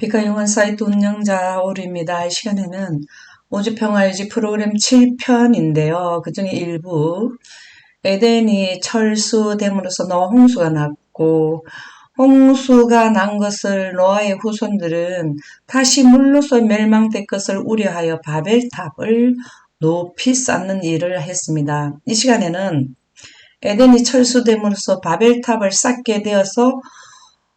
비가용한 사이트 운영자 오리입니다. 이 시간에는 우주평화유지 프로그램 7편인데요. 그 중에 일부 에덴이 철수됨으로써 노아 홍수가 났고, 홍수가 난 것을 노아의 후손들은 다시 물로서 멸망될 것을 우려하여 바벨탑을 높이 쌓는 일을 했습니다. 이 시간에는 에덴이 철수됨으로써 바벨탑을 쌓게 되어서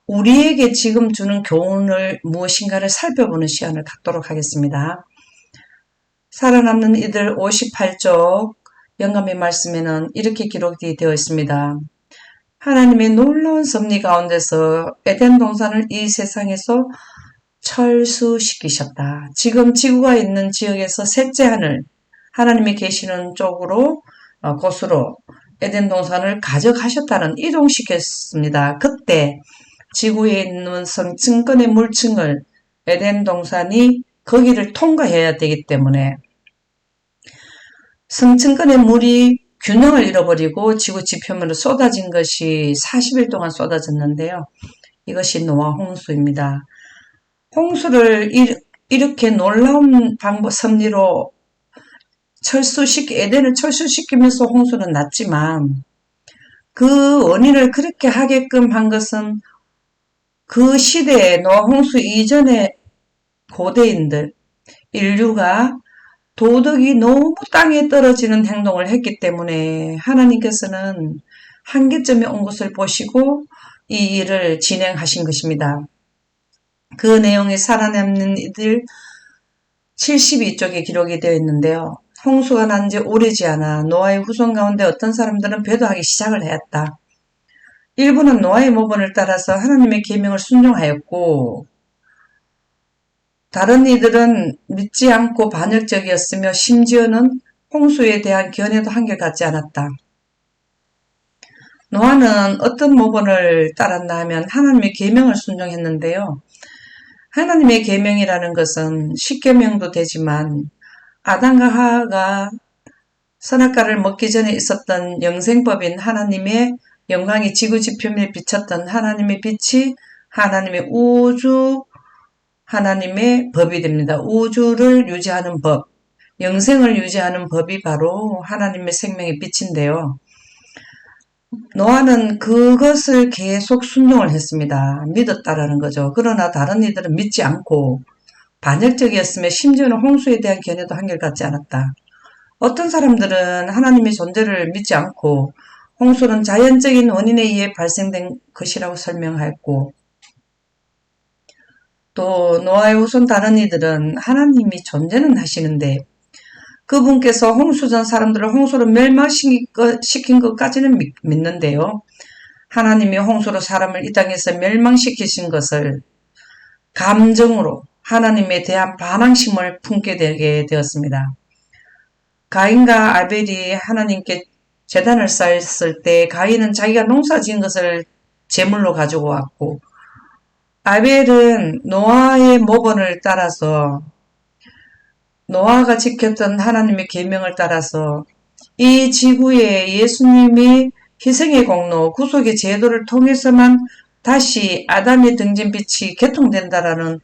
우리에게 지금 주는 교훈을 무엇인가를 살펴보는 시간을 갖도록 하겠습니다. 살아남는 이들 58쪽 영감의 말씀에는 이렇게 기록이 되어 있습니다. 하나님의 놀라운 섭리 가운데서 에덴 동산을 이 세상에서 철수시키셨다. 지금 지구가 있는 지역에서 셋째 하늘, 하나님이 계시는 쪽으로 곳으로 에덴 동산을 가져가셨다는 이동시켰습니다. 그때 지구에 있는 성층권의 물층을 에덴 동산이 거기를 통과해야 되기 때문에 성층권의 물이 균형을 잃어버리고 지구 지표면으로 쏟아진 것이 40일 동안 쏟아졌는데요. 이것이 노아 홍수입니다. 홍수를 이렇게 놀라운 섭리로 에덴을 철수시키면서 홍수는 났지만 그 원인을 그렇게 하게끔 한 것은 그 시대에 노아 홍수 이전의 고대인들, 인류가 도덕이 너무 땅에 떨어지는 행동을 했기 때문에 하나님께서는 한계점에 온 것을 보시고 이 일을 진행하신 것입니다. 그 내용이 살아남는 이들 72쪽에 기록이 되어 있는데요. 홍수가 난 지 오래지 않아 노아의 후손 가운데 어떤 사람들은 배도하기 시작을 했다. 일부는 노아의 모본을 따라서 하나님의 계명을 순종하였고 다른 이들은 믿지 않고 반역적이었으며 심지어는 홍수에 대한 견해도 한결같지 않았다. 노아는 어떤 모본을 따랐나 하면 하나님의 계명을 순종했는데요. 하나님의 계명이라는 것은 십계명도 되지만 아담과 하와가 선악과를 먹기 전에 있었던 영생법인 하나님의 영광이 지구 지표면에 비쳤던 하나님의 빛이 하나님의 하나님의 법이 됩니다. 우주를 유지하는 법, 영생을 유지하는 법이 바로 하나님의 생명의 빛인데요. 노아는 그것을 계속 순종을 했습니다. 믿었다라는 거죠. 그러나 다른 이들은 믿지 않고 반역적이었으며 심지어는 홍수에 대한 견해도 한결같지 않았다. 어떤 사람들은 하나님의 존재를 믿지 않고 홍수는 자연적인 원인에 의해 발생된 것이라고 설명하였고 또 노아의 후손 다른 이들은 하나님이 존재는 하시는데 그분께서 홍수 전 사람들을 홍수로 멸망시킨 것까지는 믿는데요. 하나님이 홍수로 사람을 이 땅에서 멸망시키신 것을 감정으로 하나님에 대한 반항심을 품게 되게 되었습니다. 가인과 아벨이 하나님께 제단을 쌓았을 때 가인은 자기가 농사 지은 것을 제물로 가지고 왔고 아벨은 노아의 모본을 따라서 노아가 지켰던 하나님의 계명을 따라서 이 지구에 예수님이 희생의 공로, 구속의 제도를 통해서만 다시 아담의 등진빛이 개통된다라는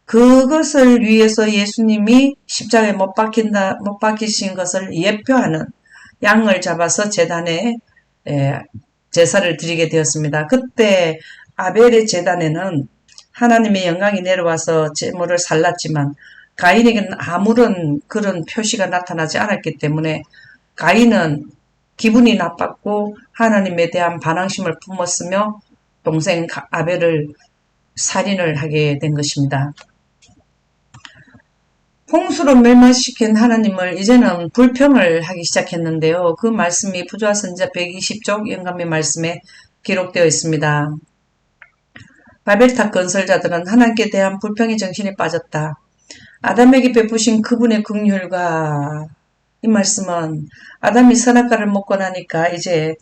그것을 위해서 예수님이 십자가에 못 박히신 것을 예표하는 양을 잡아서 제단에 제사를 드리게 되었습니다. 그때 아벨의 제단에는 하나님의 영광이 내려와서 제물을 살랐지만 가인에게는 아무런 그런 표시가 나타나지 않았기 때문에 가인은 기분이 나빴고 하나님에 대한 반항심을 품었으며 동생 아벨을 살인을 하게 된 것입니다. 홍수로 멸망시킨 하나님을 이제는 불평을 하기 시작했는데요. 그 말씀이 부조화 선지자 120쪽 영감의 말씀에 기록되어 있습니다. 바벨탑 건설자들은 하나님께 대한 불평의 정신에 빠졌다. 아담에게 베푸신 그분의 긍휼과 이 말씀은 아담이 선악과를 먹고 나니까 이제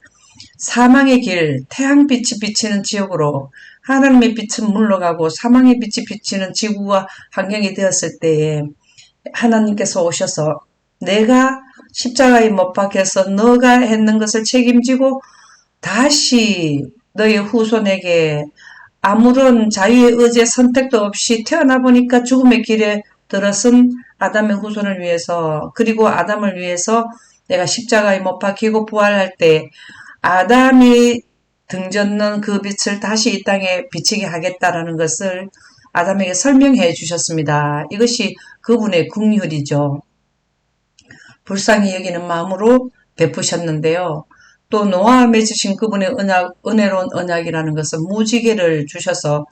사망의 길, 태양빛이 비치는 지역으로 하나님의 빛은 물러가고 사망의 빛이 비치는 지구와 환경이 되었을 때에 하나님께서 오셔서 내가 십자가에 못 박혀서 너가 했는 것을 책임지고 다시 너의 후손에게 아무런 자유의 의지의 선택도 없이 태어나 보니까 죽음의 길에 들어선 아담의 후손을 위해서, 그리고 아담을 위해서 내가 십자가에 못 박히고 부활할 때 아담이 등졌는 그 빛을 다시 이 땅에 비치게 하겠다라는 것을 아담에게 설명해 주셨습니다. 이것이 그분의 긍휼이죠. 불쌍히 여기는 마음으로 베푸셨는데요. 또 노아와 맺으신 그분의 은혜로운 언약이라는 것은 무지개를 주셔서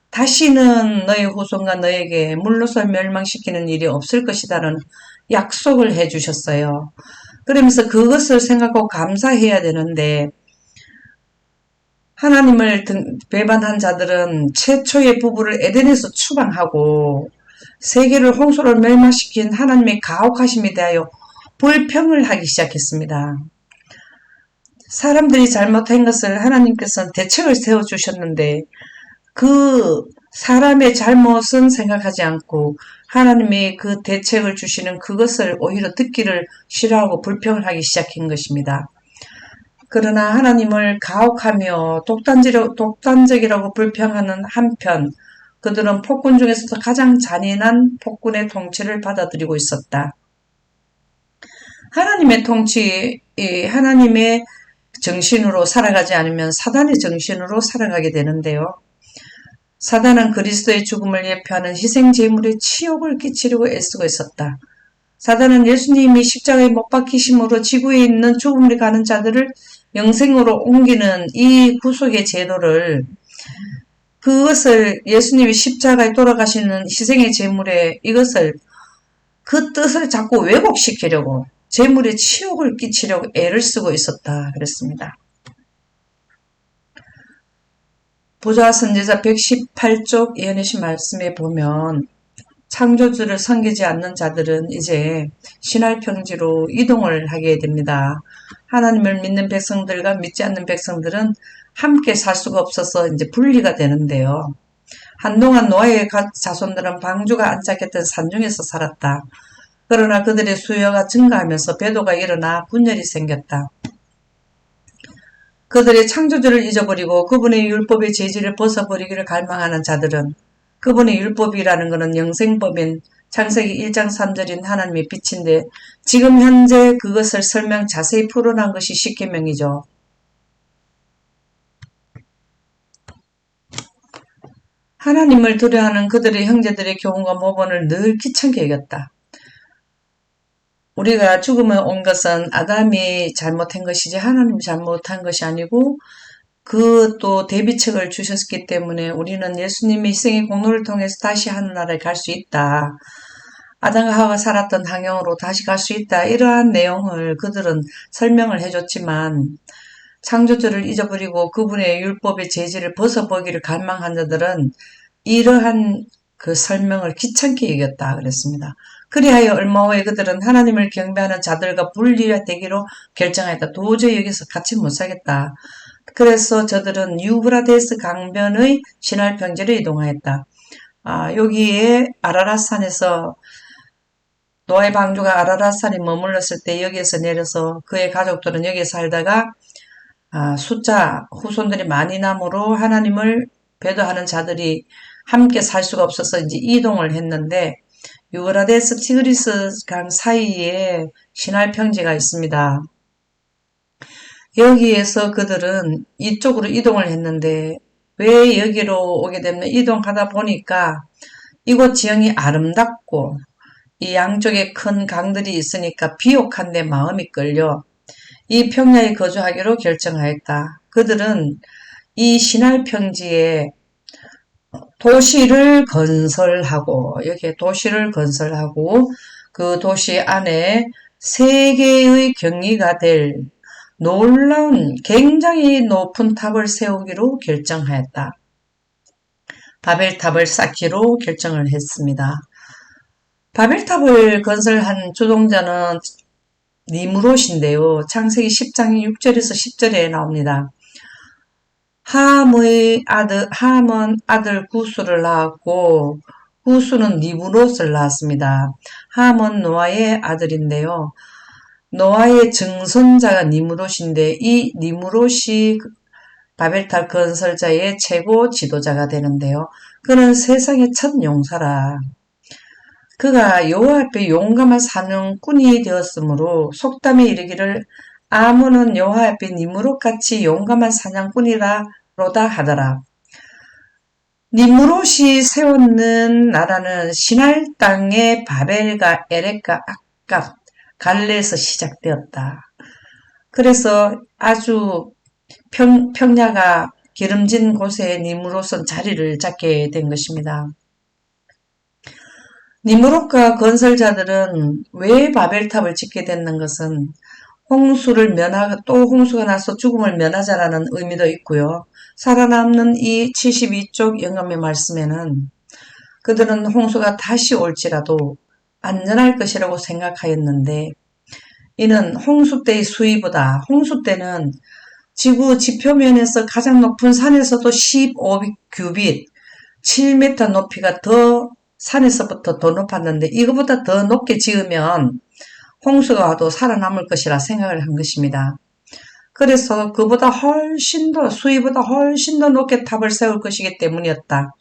다시는 너의 후손과 너에게 물로서 멸망시키는 일이 없을 것이다라는 약속을 해주셨어요. 그러면서 그것을 생각하고 감사해야 되는데 하나님을 배반한 자들은 최초의 부부를 에덴에서 추방하고 세계를 홍수로 멸망시킨 하나님의 가혹하심에 대하여 불평을 하기 시작했습니다. 사람들이 잘못한 것을 하나님께서는 대책을 세워주셨는데 그 사람의 잘못은 생각하지 않고 하나님이 그 대책을 주시는 그것을 오히려 듣기를 싫어하고 불평을 하기 시작한 것입니다. 그러나 하나님을 가혹하며 독단적이라고 불평하는 한편 그들은 폭군 중에서도 가장 잔인한 폭군의 통치를 받아들이고 있었다. 하나님의 통치, 하나님의 정신으로 살아가지 않으면 사단의 정신으로 살아가게 되는데요. 사단은 그리스도의 죽음을 예표하는 희생제물에 치욕을 끼치려고 애쓰고 있었다. 사단은 예수님이 십자가에 못 박히심으로 지구에 있는 죽음을 가는 자들을 영생으로 옮기는 이 구속의 제도를 그것을 예수님이 십자가에 돌아가시는 희생의 제물에 이것을 그 뜻을 자꾸 왜곡시키려고 제물에 치욕을 끼치려고 애를 쓰고 있었다 그랬습니다. 보좌 선지자 118쪽 예언의 말씀에 보면 창조주를 섬기지 않는 자들은 이제 신할평지로 이동을 하게 됩니다. 하나님을 믿는 백성들과 믿지 않는 백성들은 함께 살 수가 없어서 이제 분리가 되는데요. 한동안 노아의 자손들은 방주가 안착했던 산중에서 살았다. 그러나 그들의 수요가 증가하면서 배도가 일어나 분열이 생겼다. 그들의 창조주를 잊어버리고 그분의 율법의 재질을 벗어버리기를 갈망하는 자들은 그분의 율법이라는 것은 영생법인 창세기 1장 3절인 하나님의 빛인데 지금 현재 그것을 자세히 풀어난 것이 십계명이죠. 하나님을 두려워하는 그들의 형제들의 교훈과 모본을 늘 귀찮게 여겼다. 우리가 죽음에 온 것은 아담이 잘못한 것이지 하나님이 잘못한 것이 아니고 그 또 대비책을 주셨기 때문에 우리는 예수님의 희생의 공로를 통해서 다시 하늘나라에 갈 수 있다. 아담과 하와가 살았던 환경으로 다시 갈 수 있다. 이러한 내용을 그들은 설명을 해줬지만 창조주를 잊어버리고 그분의 율법의 재질을 벗어보기를 갈망한 자들은 이러한 그 설명을 귀찮게 여겼다 그랬습니다. 그리하여 얼마 후에 그들은 하나님을 경배하는 자들과 분리되기로 결정하였다. 도저히 여기서 같이 못 살겠다. 그래서 저들은 유브라데스 강변의 신할평지로 이동하였다. 여기에 아라랏산에서 노아의 방주가 아라랏산에 머물렀을 때 여기에서 내려서 그의 가족들은 여기에 살다가 후손들이 많이 남으로 하나님을 배도하는 자들이 함께 살 수가 없어서 이제 이동을 했는데 유브라데스 티그리스 강 사이에 신할평지가 있습니다. 여기에서 그들은 이쪽으로 이동을 했는데 왜 여기로 오게 되면 이동하다 보니까 이곳 지형이 아름답고 이 양쪽에 큰 강들이 있으니까 비옥한 데 마음이 끌려 이 평야에 거주하기로 결정하였다. 그들은 이 신할평지에 도시를 건설하고 여기에 도시를 건설하고 그 도시 안에 세계의 경리가 될 놀라운 굉장히 높은 탑을 세우기로 결정하였다. 바벨탑을 쌓기로 결정을 했습니다. 바벨탑을 건설한 주동자는 니므롯인데요. 창세기 10장 6절에서 10절에 나옵니다. 함은 아들 구스를 낳았고 구스는 니므롯을 낳았습니다. 함은 노아의 아들인데요. 노아의 증손자가 니므롯인데 이 니므롯이 바벨탑 건설자의 최고 지도자가 되는데요. 그는 세상의 첫 용사라. 그가 여호와 앞에 용감한 사냥꾼이 되었으므로 속담에 이르기를 아문은 여호와 앞에 니무롯같이 용감한 사냥꾼이로다 하더라. 니무롯이 세웠는 나라는 시날 땅의 바벨과 에렉과 악갑, 갈레에서 시작되었다. 그래서 아주 평야가 기름진 곳에 니무롯은 자리를 잡게 된 것입니다. 니무롯과 건설자들은 왜 바벨탑을 짓게 됐는 것은 홍수를 면하고 또 홍수가 나서 죽음을 면하자라는 의미도 있고요. 살아남는 이 72쪽 영감의 말씀에는 그들은 홍수가 다시 올지라도 안전할 것이라고 생각하였는데 이는 홍수 때의 수위보다 홍수 때는 지구 지표면에서 가장 높은 산에서도 15규빗, 7m 높이가 더 산에서부터 더 높았는데 이거보다 더 높게 지으면 홍수가 와도 살아남을 것이라 생각을 한 것입니다. 그래서 그보다 훨씬 더 수위보다 훨씬 더 높게 탑을 세울 것이기 때문이었다.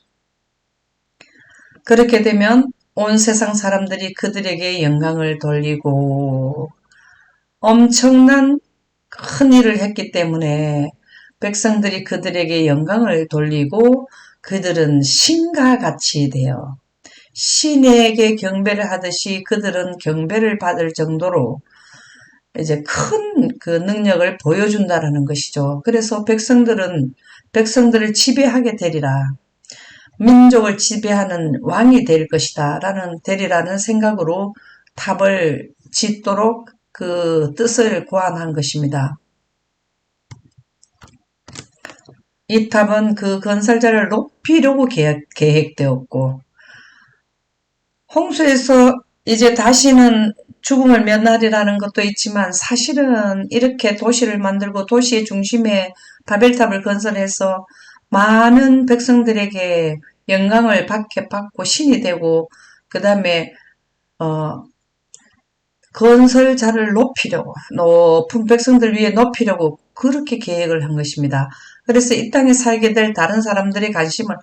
그렇게 되면 온 세상 사람들이 그들에게 영광을 돌리고 엄청난 큰 일을 했기 때문에 백성들이 그들에게 영광을 돌리고 그들은 신과 같이 되어 신에게 경배를 하듯이 그들은 경배를 받을 정도로 이제 큰 그 능력을 보여준다라는 것이죠. 그래서 백성들을 지배하게 되리라. 민족을 지배하는 왕이 될 것이다. 되리라는 생각으로 탑을 짓도록 그 뜻을 고안한 것입니다. 이 탑은 그 건설자를 높이려고 계획되었고 홍수에서 이제 다시는 죽음을 면하리라는 것도 있지만 사실은 이렇게 도시를 만들고 도시의 중심에 바벨탑을 건설해서 많은 백성들에게 영광을 받고 신이 되고 그 다음에 건설자를 높이려고 높은 백성들 위에 높이려고 그렇게 계획을 한 것입니다. 그래서 이 땅에 살게 될 다른 사람들의 관심을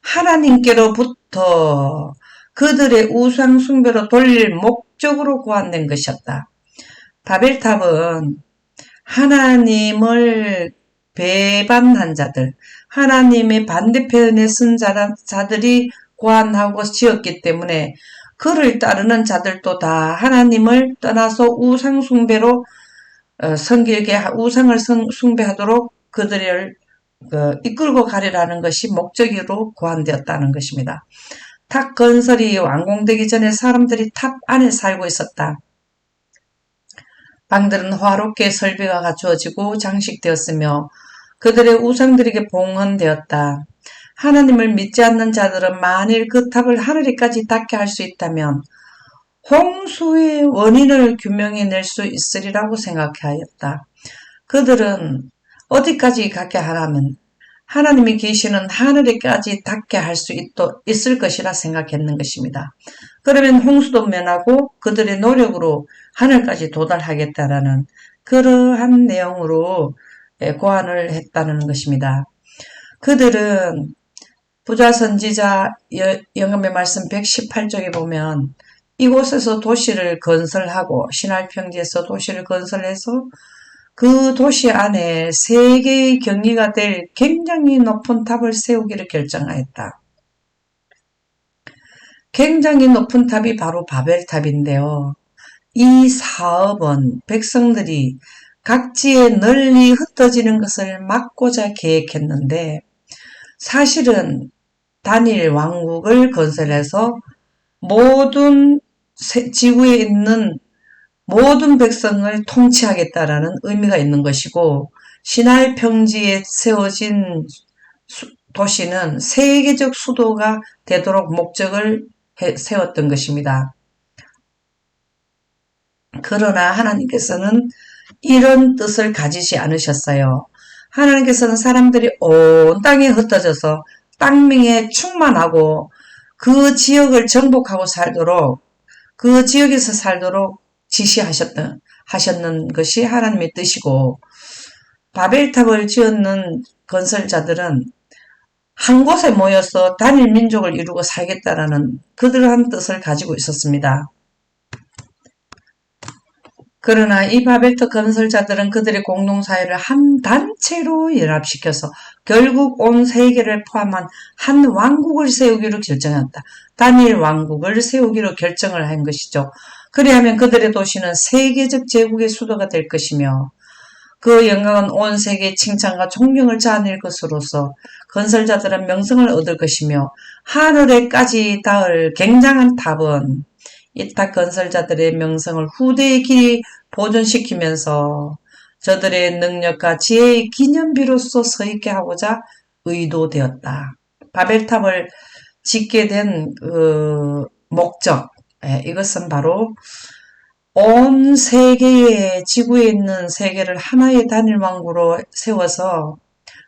하나님께로부터 그들의 우상 숭배로 돌릴 목적으로 고안된 것이었다. 바벨탑은 하나님을 배반한 자들, 하나님의 반대편에 쓴 자들이 고안하고 지었기 때문에 그를 따르는 자들도 다 하나님을 떠나서 우상 숭배로 우상을 숭배하도록 그들을 이끌고 가리라는 것이 목적으로 고안되었다는 것입니다. 탑 건설이 완공되기 전에 사람들이 탑 안에 살고 있었다. 방들은 화롭게 설비가 갖추어지고 장식되었으며 그들의 우상들에게 봉헌되었다. 하나님을 믿지 않는 자들은 만일 그 탑을 하늘에까지 닿게 할 수 있다면 홍수의 원인을 규명해낼 수 있으리라고 생각하였다. 그들은 어디까지 가게 하라면 하나님이 계시는 하늘에까지 닿게 할 수 있을 것이라 생각했는 것입니다. 그러면 홍수도 면하고 그들의 노력으로 하늘까지 도달하겠다라는 그러한 내용으로 고안을 했다는 것입니다. 그들은 부자선지자 영감의 말씀 118쪽에 보면 이곳에서 도시를 건설하고 신할평지에서 도시를 건설해서 그 도시 안에 세계의 경리가 될 굉장히 높은 탑을 세우기를 결정하였다. 굉장히 높은 탑이 바로 바벨탑인데요. 이 사업은 백성들이 각지에 널리 흩어지는 것을 막고자 계획했는데 사실은 단일 왕국을 건설해서 모든 지구에 있는 모든 백성을 통치하겠다라는 의미가 있는 것이고 시나이 평지에 세워진 도시는 세계적 수도가 되도록 목적을 세웠던 것입니다. 그러나 하나님께서는 이런 뜻을 가지지 않으셨어요. 하나님께서는 사람들이 온 땅에 흩어져서 땅명에 충만하고 그 지역을 정복하고 살도록 그 지역에서 살도록 지시하셨는 것이 하나님의 뜻이고 바벨탑을 지었는 건설자들은 한 곳에 모여서 단일 민족을 이루고 살겠다라는 그들한 뜻을 가지고 있었습니다. 그러나 이 바벨탑 건설자들은 그들의 공동사회를 한 단체로 연합시켜서 결국 온 세계를 포함한 한 왕국을 세우기로 결정했다. 단일 왕국을 세우기로 결정을 한 것이죠. 그리하면 그들의 도시는 세계적 제국의 수도가 될 것이며 그 영광은 온 세계의 칭찬과 존경을 자아낼 것으로서 건설자들은 명성을 얻을 것이며 하늘에까지 닿을 굉장한 탑은 이 탑 건설자들의 명성을 후대에 길이 보존시키면서 저들의 능력과 지혜의 기념비로서 서있게 하고자 의도되었다. 바벨탑을 짓게 된 목적, 이것은 바로 온 세계의 지구에 있는 세계를 하나의 단일 왕국으로 세워서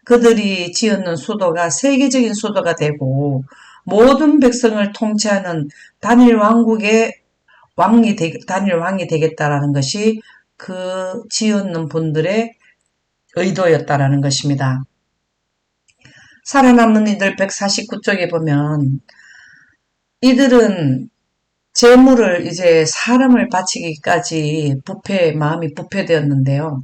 그들이 지었는 수도가 세계적인 수도가 되고 모든 백성을 통치하는 단일 왕국의 단일 왕이 되겠다라는 것이 그 지었는 분들의 의도였다라는 것입니다. 살아남는 이들 149쪽에 보면 이들은 재물을 이제 사람을 바치기까지 마음이 부패되었는데요.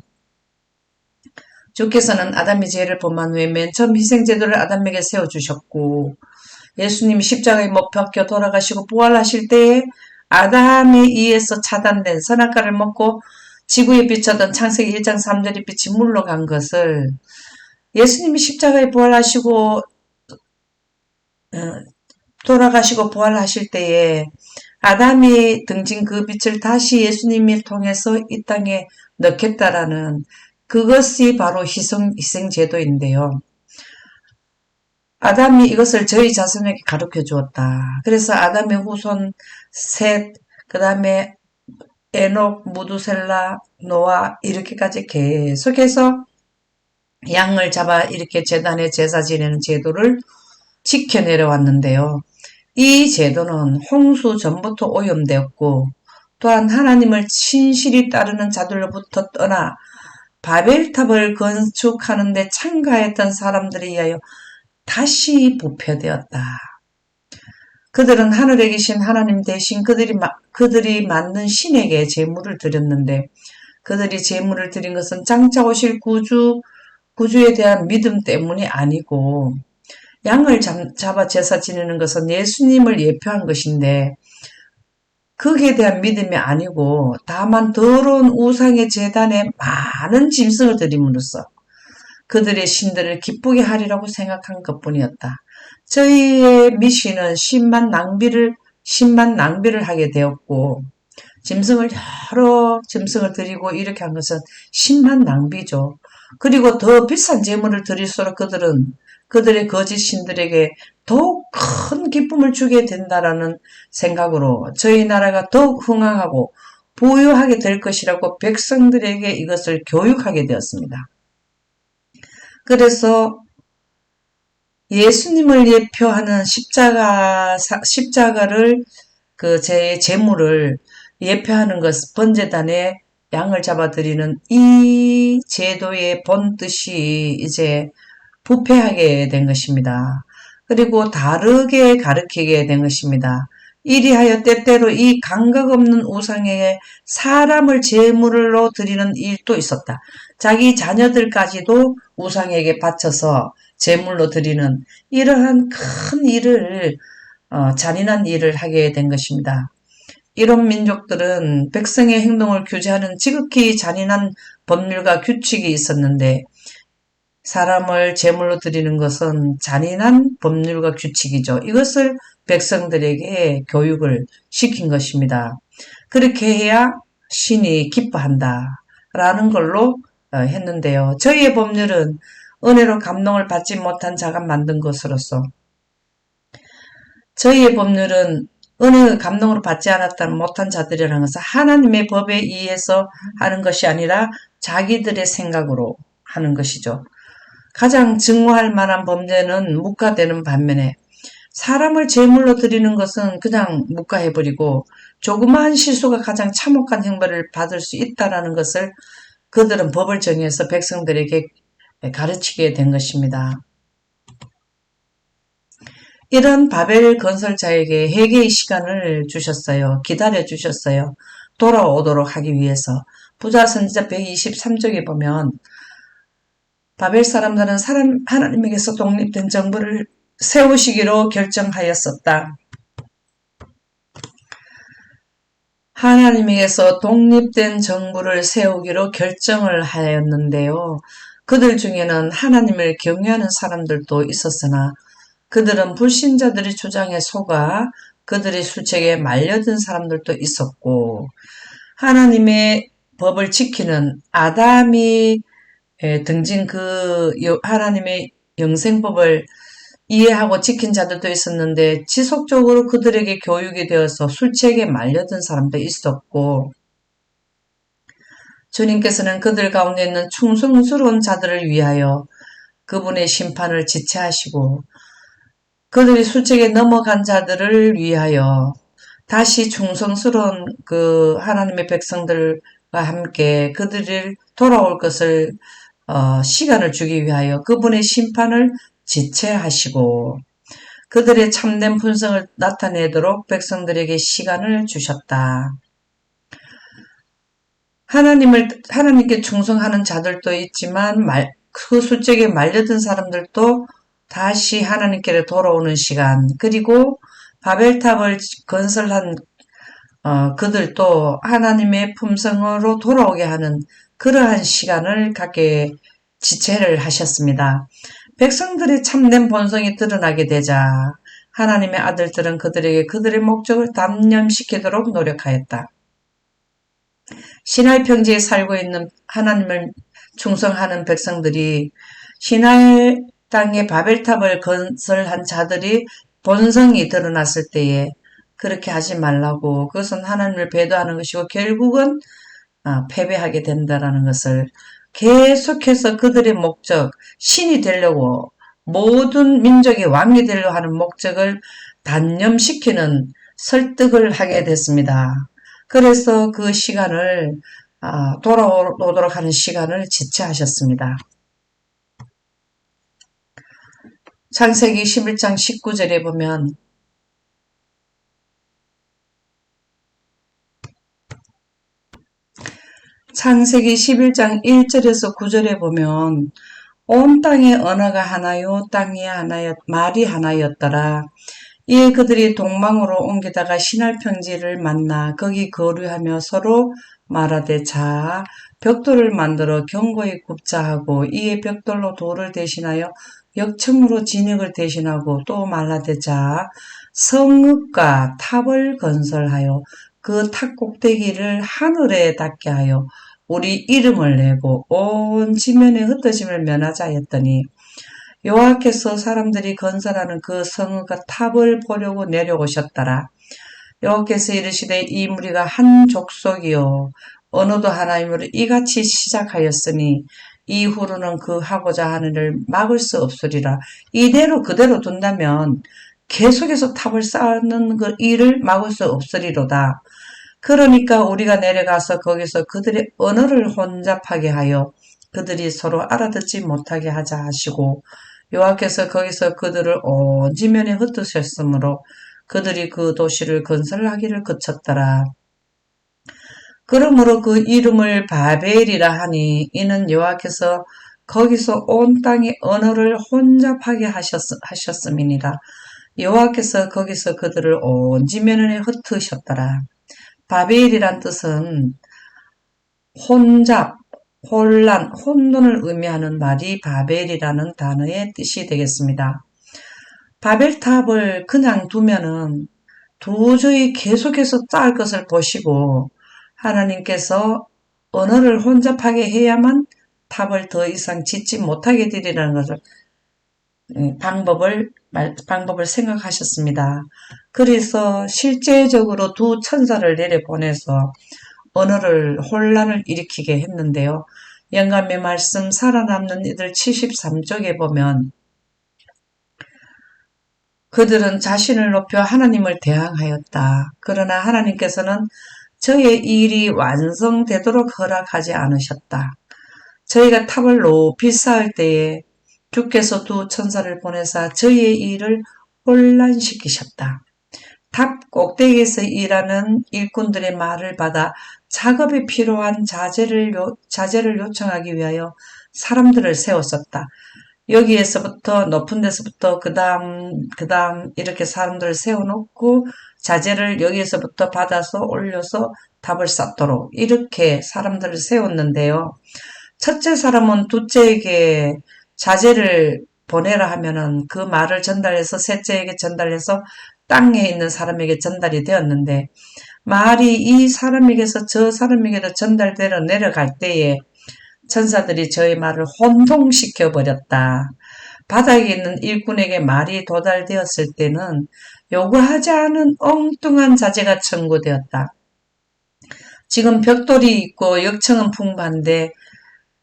주께서는 아담의 죄를 범한 후에 맨 처음 희생제도를 아담에게 세워주셨고 예수님이 십자가에 못 박혀 돌아가시고 부활하실 때에 아담에 의해서 차단된 선악과를 먹고 지구에 비쳤던 창세기 1장 3절의 빛이 물러간 것을 예수님이 십자가에 부활하시고 돌아가시고 부활하실 때에 아담이 등진 그 빛을 다시 예수님을 통해서 이 땅에 넣겠다라는 그것이 바로 희생제도인데요. 아담이 이것을 저희 자손에게 가르쳐 주었다. 그래서 아담의 후손 셋, 그 다음에 에녹, 무두셀라, 노아 이렇게까지 계속해서 양을 잡아 이렇게 제단에 제사 지내는 제도를 지켜 내려왔는데요. 이 제도는 홍수 전부터 오염되었고 또한 하나님을 신실히 따르는 자들로부터 떠나 바벨탑을 건축하는 데 참가했던 사람들에 의하여 다시 부패되었다. 그들은 하늘에 계신 하나님 대신 그들이 만든 신에게 제물을 드렸는데 그들이 제물을 드린 것은 장차 오실 구주에 대한 믿음 때문이 아니고 양을 잡아 제사 지내는 것은 예수님을 예표한 것인데 거기에 대한 믿음이 아니고 다만 더러운 우상의 제단에 많은 짐승을 드림으로써 그들의 신들을 기쁘게 하리라고 생각한 것뿐이었다. 저희의 미신은 신만 낭비를 하게 되었고 여러 짐승을 드리고 이렇게 한 것은 신만 낭비죠. 그리고 더 비싼 재물을 드릴수록 그들은 그들의 거짓 신들에게 더욱 큰 기쁨을 주게 된다라는 생각으로 저희 나라가 더욱 흥황하고 부유하게 될 것이라고 백성들에게 이것을 교육하게 되었습니다. 그래서 예수님을 예표하는 십자가를 제물을 예표하는 것, 번제단에 양을 잡아드리는 이 제도의 본 뜻이 이제 부패하게 된 것입니다. 그리고 다르게 가르치게 된 것입니다. 이리하여 때때로 이 감각 없는 우상에게 사람을 제물로 드리는 일도 있었다. 자기 자녀들까지도 우상에게 바쳐서 제물로 드리는 이러한 큰 일을 잔인한 일을 하게 된 것입니다. 이런 민족들은 백성의 행동을 규제하는 지극히 잔인한 법률과 규칙이 있었는데 사람을 제물로 드리는 것은 잔인한 법률과 규칙이죠. 이것을 백성들에게 교육을 시킨 것입니다. 그렇게 해야 신이 기뻐한다 라는 걸로 했는데요. 저희의 법률은 은혜로 감동을 받지 못한 자가 만든 것으로서 저희의 법률은 은혜의 감동으로 받지 않았다는 못한 자들이라는 것은 하나님의 법에 의해서 하는 것이 아니라 자기들의 생각으로 하는 것이죠. 가장 증오할 만한 범죄는 묵과되는 반면에 사람을 제물로 드리는 것은 그냥 묵과해버리고 조그마한 실수가 가장 참혹한 형벌을 받을 수 있다는 것을 그들은 법을 정해서 백성들에게 가르치게 된 것입니다. 이런 바벨 건설자에게 회개의 시간을 주셨어요. 기다려 주셨어요. 돌아오도록 하기 위해서. 부자 선지자 123쪽에 보면 바벨 사람들은 하나님에게서 독립된 정부를 세우시기로 결정하였었다. 하나님에게서 독립된 정부를 세우기로 결정을 하였는데요. 그들 중에는 하나님을 경외하는 사람들도 있었으나 그들은 불신자들의 주장에 속아 그들의 술책에 말려든 사람들도 있었고 하나님의 법을 지키는 아담이 등진 그 하나님의 영생법을 이해하고 지킨 자들도 있었는데 지속적으로 그들에게 교육이 되어서 술책에 말려든 사람도 있었고 주님께서는 그들 가운데 있는 충성스러운 자들을 위하여 그분의 심판을 지체하시고 그들이 술책에 넘어간 자들을 위하여 다시 충성스러운 그 하나님의 백성들과 함께 그들을 돌아올 것을 시간을 주기 위하여 그분의 심판을 지체하시고 그들의 참된 분성을 나타내도록 백성들에게 시간을 주셨다. 하나님께 충성하는 자들도 있지만 그 술책에 말려든 사람들도 다시 하나님께로 돌아오는 시간, 그리고 바벨탑을 건설한 그들도 하나님의 품성으로 돌아오게 하는 그러한 시간을 갖게 지체를 하셨습니다. 백성들의 참된 본성이 드러나게 되자 하나님의 아들들은 그들에게 그들의 목적을 단념시키도록 노력하였다. 시나이 평지에 살고 있는 하나님을 충성하는 백성들이 시나이 땅에 바벨탑을 건설한 자들이 본성이 드러났을 때에 그렇게 하지 말라고, 그것은 하나님을 배도하는 것이고 결국은 패배하게 된다라는 것을 계속해서 그들의 목적, 신이 되려고 모든 민족의 왕이 되려고 하는 목적을 단념시키는 설득을 하게 됐습니다. 그래서 그 시간을 돌아오도록 하는 시간을 지체하셨습니다. 창세기 11장 19절에 보면 창세기 11장 1절에서 9절에 보면 온 땅의 언어가 하나요 땅이 하나였 말이 하나였더라. 이에 그들이 동방으로 옮기다가 시날 평지를 만나 거기 거류하며 서로 말하되 자 벽돌을 만들어 견고히 굽자 하고 이에 벽돌로 돌을 대신하여 역청으로 진흙을 대신하고 또 말하되 자 성읍과 탑을 건설하여 그 탑 꼭대기를 하늘에 닿게 하여 우리 이름을 내고 온 지면에 흩어짐을 면하자 했더니 여호와께서 사람들이 건설하는 그 성읍과 탑을 보려고 내려오셨더라. 여호와께서 이르시되 이 무리가 한 족속이요 언어도 하나이므로 이같이 시작하였으니 이후로는 그 하고자 하는 일을 막을 수 없으리라. 이대로 그대로 둔다면 계속해서 탑을 쌓는 그 일을 막을 수 없으리로다. 그러니까 우리가 내려가서 거기서 그들의 언어를 혼잡하게 하여 그들이 서로 알아듣지 못하게 하자 하시고 여호와께서 거기서 그들을 온 지면에 흩으셨으므로 그들이 그 도시를 건설하기를 그쳤더라. 그러므로 그 이름을 바벨이라 하니 이는 여호와께서 거기서 온 땅의 언어를 혼잡하게 하셨음이니라. 여호와께서 거기서 그들을 온 지면에 흩으셨더라. 바벨이란 뜻은 혼잡, 혼란, 혼돈을 의미하는 말이 바벨이라는 단어의 뜻이 되겠습니다. 바벨탑을 그냥 두면은 도저히 계속해서 쌓을 것을 보시고 하나님께서 언어를 혼잡하게 해야만 탑을 더 이상 짓지 못하게 되리라는 것을 방법을 생각하셨습니다. 그래서 실제적으로 두 천사를 내려보내서 언어를 혼란을 일으키게 했는데요. 영감의 말씀 살아남는 이들 73쪽에 보면 그들은 자신을 높여 하나님을 대항하였다. 그러나 하나님께서는 저의 일이 완성되도록 허락하지 않으셨다. 저희가 탑을 높이 쌓을 때에 주께서 두 천사를 보내사 저희의 일을 혼란시키셨다. 탑 꼭대기에서 일하는 일꾼들의 말을 받아 작업에 필요한 자재를 요청하기 위하여 사람들을 세웠었다. 여기에서부터 높은 데서부터 그 다음 이렇게 사람들을 세워놓고 자재를 여기에서부터 받아서 올려서 탑을 쌓도록 이렇게 사람들을 세웠는데요. 첫째 사람은 둘째에게 자재를 보내라 하면은 그 말을 전달해서 셋째에게 전달해서 땅에 있는 사람에게 전달이 되었는데 말이 이 사람에게서 저 사람에게로 전달되어 내려갈 때에 천사들이 저의 말을 혼동시켜 버렸다. 바닥에 있는 일꾼에게 말이 도달되었을 때는 요구하지 않은 엉뚱한 자재가 청구되었다. 지금 벽돌이 있고 역청은 풍부한데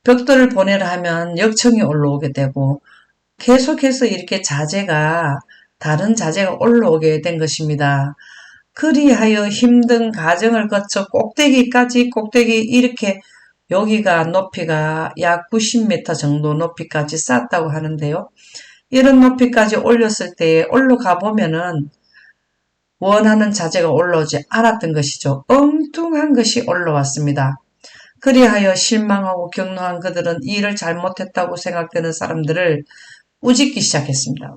벽돌을 보내라 하면 역청이 올라오게 되고 계속해서 이렇게 다른 자재가 올라오게 된 것입니다. 그리하여 힘든 과정을 거쳐 꼭대기 이렇게 여기가 높이가 약 90m 정도 높이까지 쌓았다고 하는데요. 이런 높이까지 올렸을 때 올라가 보면은 원하는 자재가 올라오지 않았던 것이죠. 엉뚱한 것이 올라왔습니다. 그리하여 실망하고 격노한 그들은 이 일을 잘못했다고 생각되는 사람들을 꾸짖기 시작했습니다.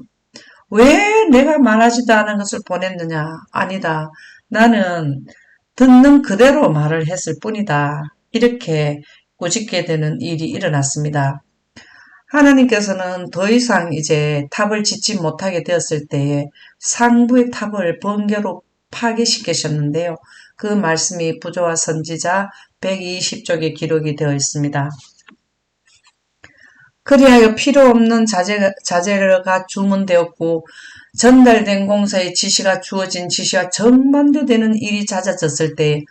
왜 내가 말하지도 않은 것을 보냈느냐? 아니다. 나는 듣는 그대로 말을 했을 뿐이다. 이렇게 꾸짖게 되는 일이 일어났습니다. 하나님께서는 더 이상 이제 탑을 짓지 못하게 되었을 때에 상부의 탑을 번개로 파괴시키셨는데요. 그 말씀이 부조와 선지자 120쪽에 기록이 되어 있습니다. 그리하여 필요 없는 자재가 주문되었고 전달된 공사의 지시가 주어진 지시와 정반대되는 일이 잦아졌을 때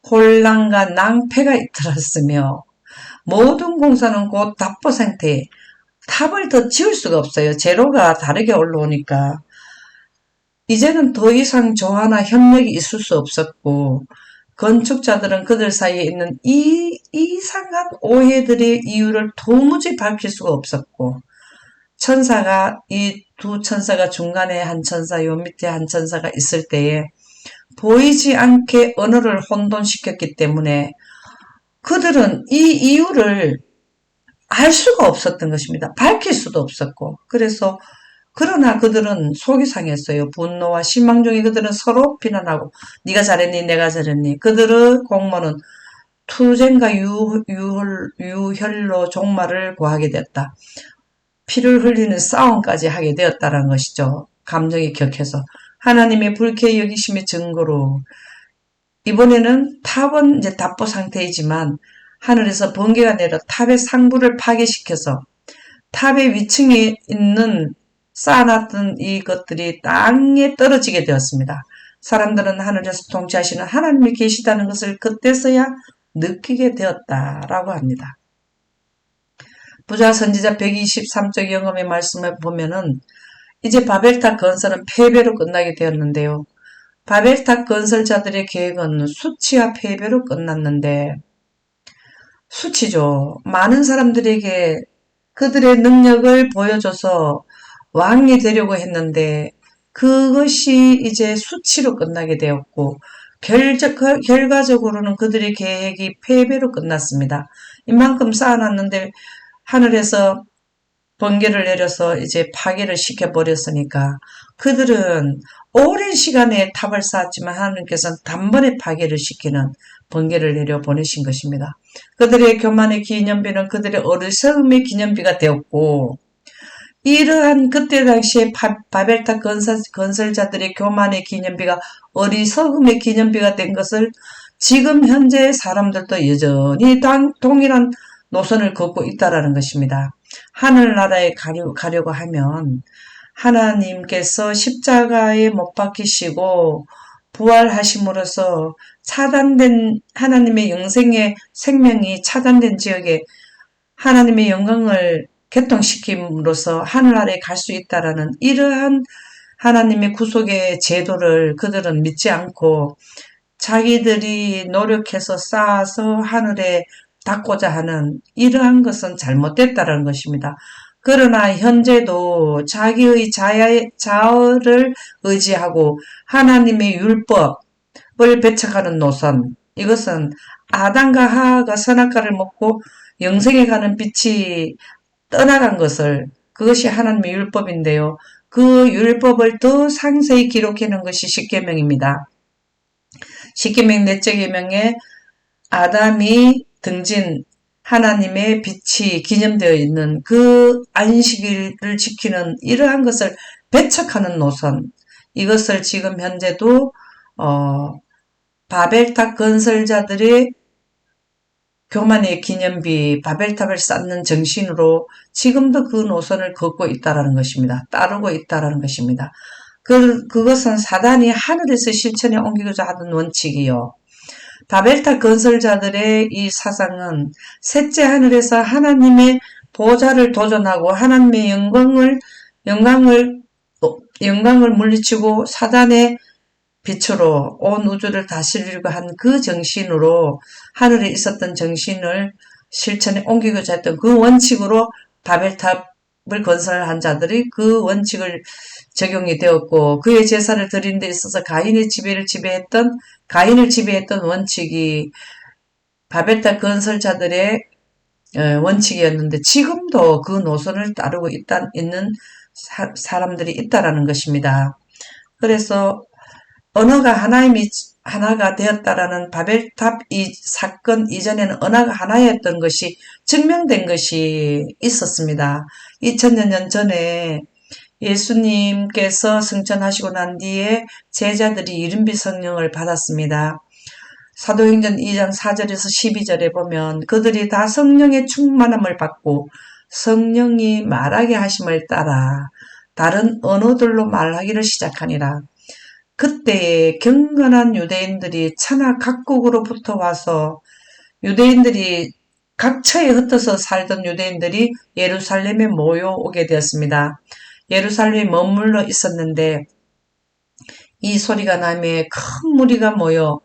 혼란과 낭패가 잇따랐으며 모든 공사는 곧 답보 상태에 탑을 더 지을 수가 없어요. 재료가 다르게 올라오니까 이제는 더 이상 조화나 협력이 있을 수 없었고 건축자들은 그들 사이에 있는 이상한 오해들의 이유를 도무지 밝힐 수가 없었고 이 두 천사가 중간에 한 천사 요 밑에 한 천사가 있을 때에 보이지 않게 언어를 혼돈시켰기 때문에 그들은 이 이유를 알 수가 없었던 것입니다. 밝힐 수도 없었고 그러나 그들은 속이 상했어요. 분노와 실망 중에 그들은 서로 비난하고 네가 잘했니 내가 잘했니. 그들의 공모는 투쟁과 유혈로 종말을 구하게 됐다. 피를 흘리는 싸움까지 하게 되었다는 것이죠. 감정이 격해서 하나님의 불쾌히 여기심의 증거로 이번에는 탑은 이제 답보 상태이지만 하늘에서 번개가 내려 탑의 상부를 파괴시켜서 탑의 위층에 있는 쌓아놨던 이것들이 땅에 떨어지게 되었습니다. 사람들은 하늘에서 통치하시는 하나님이 계시다는 것을 그때서야 느끼게 되었다라고 합니다. 부자 선지자 123쪽 영험의 말씀을 보면은 이제 바벨탑 건설은 패배로 끝나게 되었는데요. 바벨탑 건설자들의 계획은 수치와 패배로 끝났는데 수치죠. 많은 사람들에게 그들의 능력을 보여줘서 왕이 되려고 했는데 그것이 이제 수치로 끝나게 되었고 결과적으로는 그들의 계획이 패배로 끝났습니다. 이만큼 쌓아놨는데 하늘에서 번개를 내려서 이제 파괴를 시켜버렸으니까 그들은 오랜 시간에 탑을 쌓았지만 하나님께서는 단번에 파괴를 시키는 번개를 내려 보내신 것입니다. 그들의 교만의 기념비는 그들의 어리석음의 기념비가 되었고 이러한 그때 당시에 바벨탑 건설자들의 교만의 기념비가 어리석음의 기념비가 된 것을 지금 현재 사람들도 여전히 동일한 노선을 걷고 있다라는 것입니다. 하늘나라에 가려고 하면 하나님께서 십자가에 못 박히시고 부활하심으로써 차단된 하나님의 영생의 생명이 차단된 지역에 하나님의 영광을 개통시킴으로써 하늘나라에 갈 수 있다라는 이러한 하나님의 구속의 제도를 그들은 믿지 않고 자기들이 노력해서 쌓아서 하늘에 닦고자 하는 이러한 것은 잘못됐다는 것입니다. 그러나 현재도 자기의 자아를 의지하고 하나님의 율법을 배척하는 노선, 이것은 아담과 하와가 선악과를 먹고 영생에 가는 빛이 떠나간 것을, 그것이 하나님의 율법인데요. 그 율법을 더 상세히 기록해 놓은 것이 십계명입니다. 십계명 넷째 계명에 아담이 등진 하나님의 빛이 기념되어 있는 그 안식일을 지키는 이러한 것을 배척하는 노선, 이것을 지금 현재도 바벨탑 건설자들의 교만의 기념비 바벨탑을 쌓는 정신으로 지금도 그 노선을 걷고 있다는 것입니다. 따르고 있다는 것입니다. 그것은 사단이 하늘에서 실천에 옮기고자 하던 원칙이요. 바벨탑 건설자들의 이 사상은 셋째 하늘에서 하나님의 보좌를 도전하고 하나님의 영광을 물리치고 사단의 빛으로 온 우주를 다스리려고 한 그 정신으로, 하늘에 있었던 정신을 실천에 옮기고자 했던 그 원칙으로 바벨탑을 건설한 자들이 그 원칙을 적용이 되었고, 그의 제사를 드리는 데 있어서 가인을 지배했던 원칙이 바벨탑 건설자들의 원칙이었는데, 지금도 그 노선을 따르고 있는 사람들이 있다라는 것입니다. 그래서 언어가 하나가 되었다라는 바벨탑 이 사건 이전에는 언어가 하나였던 것이 증명된 것이 있었습니다. 2000여 년 전에 예수님께서 승천하시고 난 뒤에 제자들이 이른비 성령을 받았습니다. 사도행전 2장 4절에서 12절에 보면 그들이 다 성령의 충만함을 받고 성령이 말하게 하심을 따라 다른 언어들로 말하기를 시작하니라. 그때에 경건한 유대인들이 천하 각국으로부터 와서, 유대인들이 각처에 흩어서 살던 유대인들이 예루살렘에 모여오게 되었습니다. 예루살렘에 머물러 있었는데 이 소리가 나며 큰 무리가 모여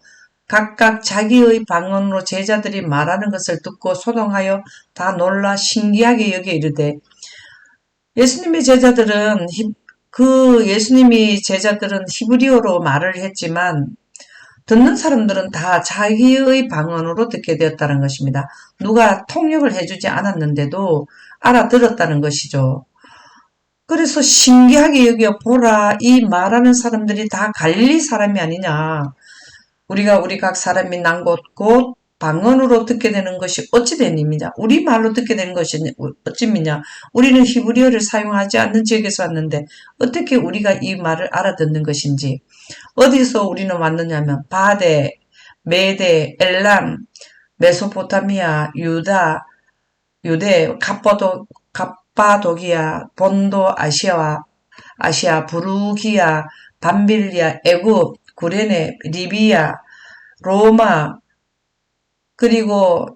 각각 자기의 방언으로 제자들이 말하는 것을 듣고 소동하여 다 놀라 신기하게 여겨 이르되, 예수님의 제자들은 히브리어로 말을 했지만 듣는 사람들은 다 자기의 방언으로 듣게 되었다는 것입니다. 누가 통역을 해주지 않았는데도 알아들었다는 것이죠. 그래서 신기하게 여겨 보라, 이 말하는 사람들이 다 갈릴리 사람이 아니냐. 우리 각 사람이 난 곳 방언으로 듣게 되는 것이 어찌 된 일이냐. 우리 말로 듣게 되는 것이 어찌미냐. 우리는 히브리어를 사용하지 않는 지역에서 왔는데 어떻게 우리가 이 말을 알아듣는 것인지. 어디서 우리는 왔느냐면 바데, 메데, 엘람, 메소포타미아, 유대, 갑바도기아, 본도 아시아, 부르기아, 밤빌리아, 애굽, 구레네, 리비아, 로마, 그리고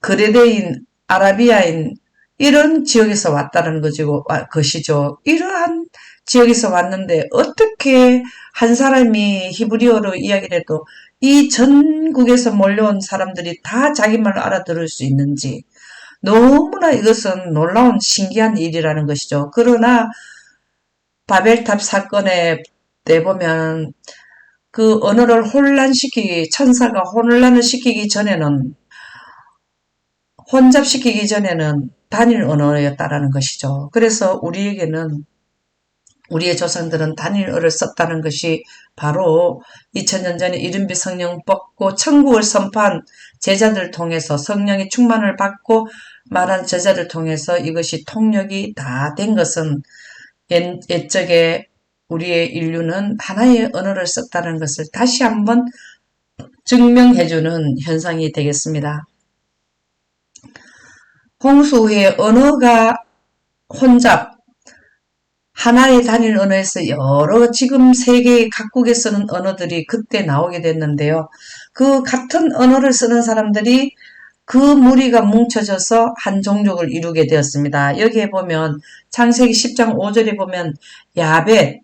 그레데인, 아라비아인, 이런 지역에서 왔다는 것이죠. 이러한 지역에서 왔는데 어떻게 한 사람이 히브리어로 이야기를 해도 이 전국에서 몰려온 사람들이 다 자기 말로 알아들을 수 있는지, 너무나 이것은 놀라운 신기한 일이라는 것이죠. 그러나 바벨탑 사건에 내보면 그 언어를 천사가 혼란을 시키기 전에는, 혼잡시키기 전에는 단일 언어였다라는 것이죠. 그래서 우리의 조상들은 단일어를 썼다는 것이 바로 2000년 전에 이른비 성령 뽑고 천국을 선포한 제자들 통해서, 성령의 충만을 받고 말한 제자를 통해서 이것이 통역이 다 된 것은, 옛적에 우리의 인류는 하나의 언어를 썼다는 것을 다시 한번 증명해주는 현상이 되겠습니다. 홍수 후에 언어가 혼잡, 하나의 단일 언어에서 여러 지금 세계 각국에 쓰는 언어들이 그때 나오게 됐는데요. 그 같은 언어를 쓰는 사람들이 그 무리가 뭉쳐져서 한 종족을 이루게 되었습니다. 여기에 보면 창세기 10장 5절에 보면 야벳,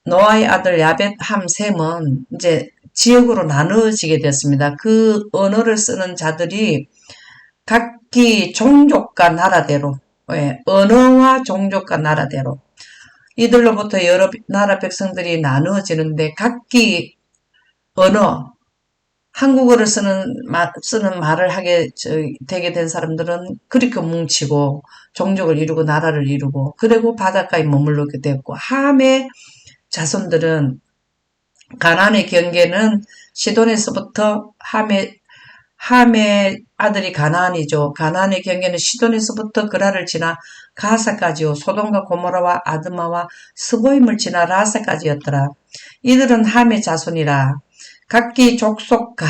노아의 아들 야벳 함 셈은 이제 지역으로 나누어지게 되었습니다. 그 언어를 쓰는 자들이 각기 종족과 나라대로, 예, 언어와 종족과 나라대로 이들로부터 여러 나라 백성들이 나누어지는데 각기 언어, 한국어를 쓰는 말을 하게 되게 된 사람들은 그렇게 뭉치고 종족을 이루고 나라를 이루고 그리고 바닷가에 머물르게 됐고 함의 자손들은 가나안의 경계는 시돈에서부터 함의 아들이 가나안이죠. 가나안의 경계는 시돈에서부터 그라를 지나 가사까지요. 소돔과 고모라와 아드마와 스보임을 지나 라사까지였더라. 이들은 함의 자손이라 각기 족속과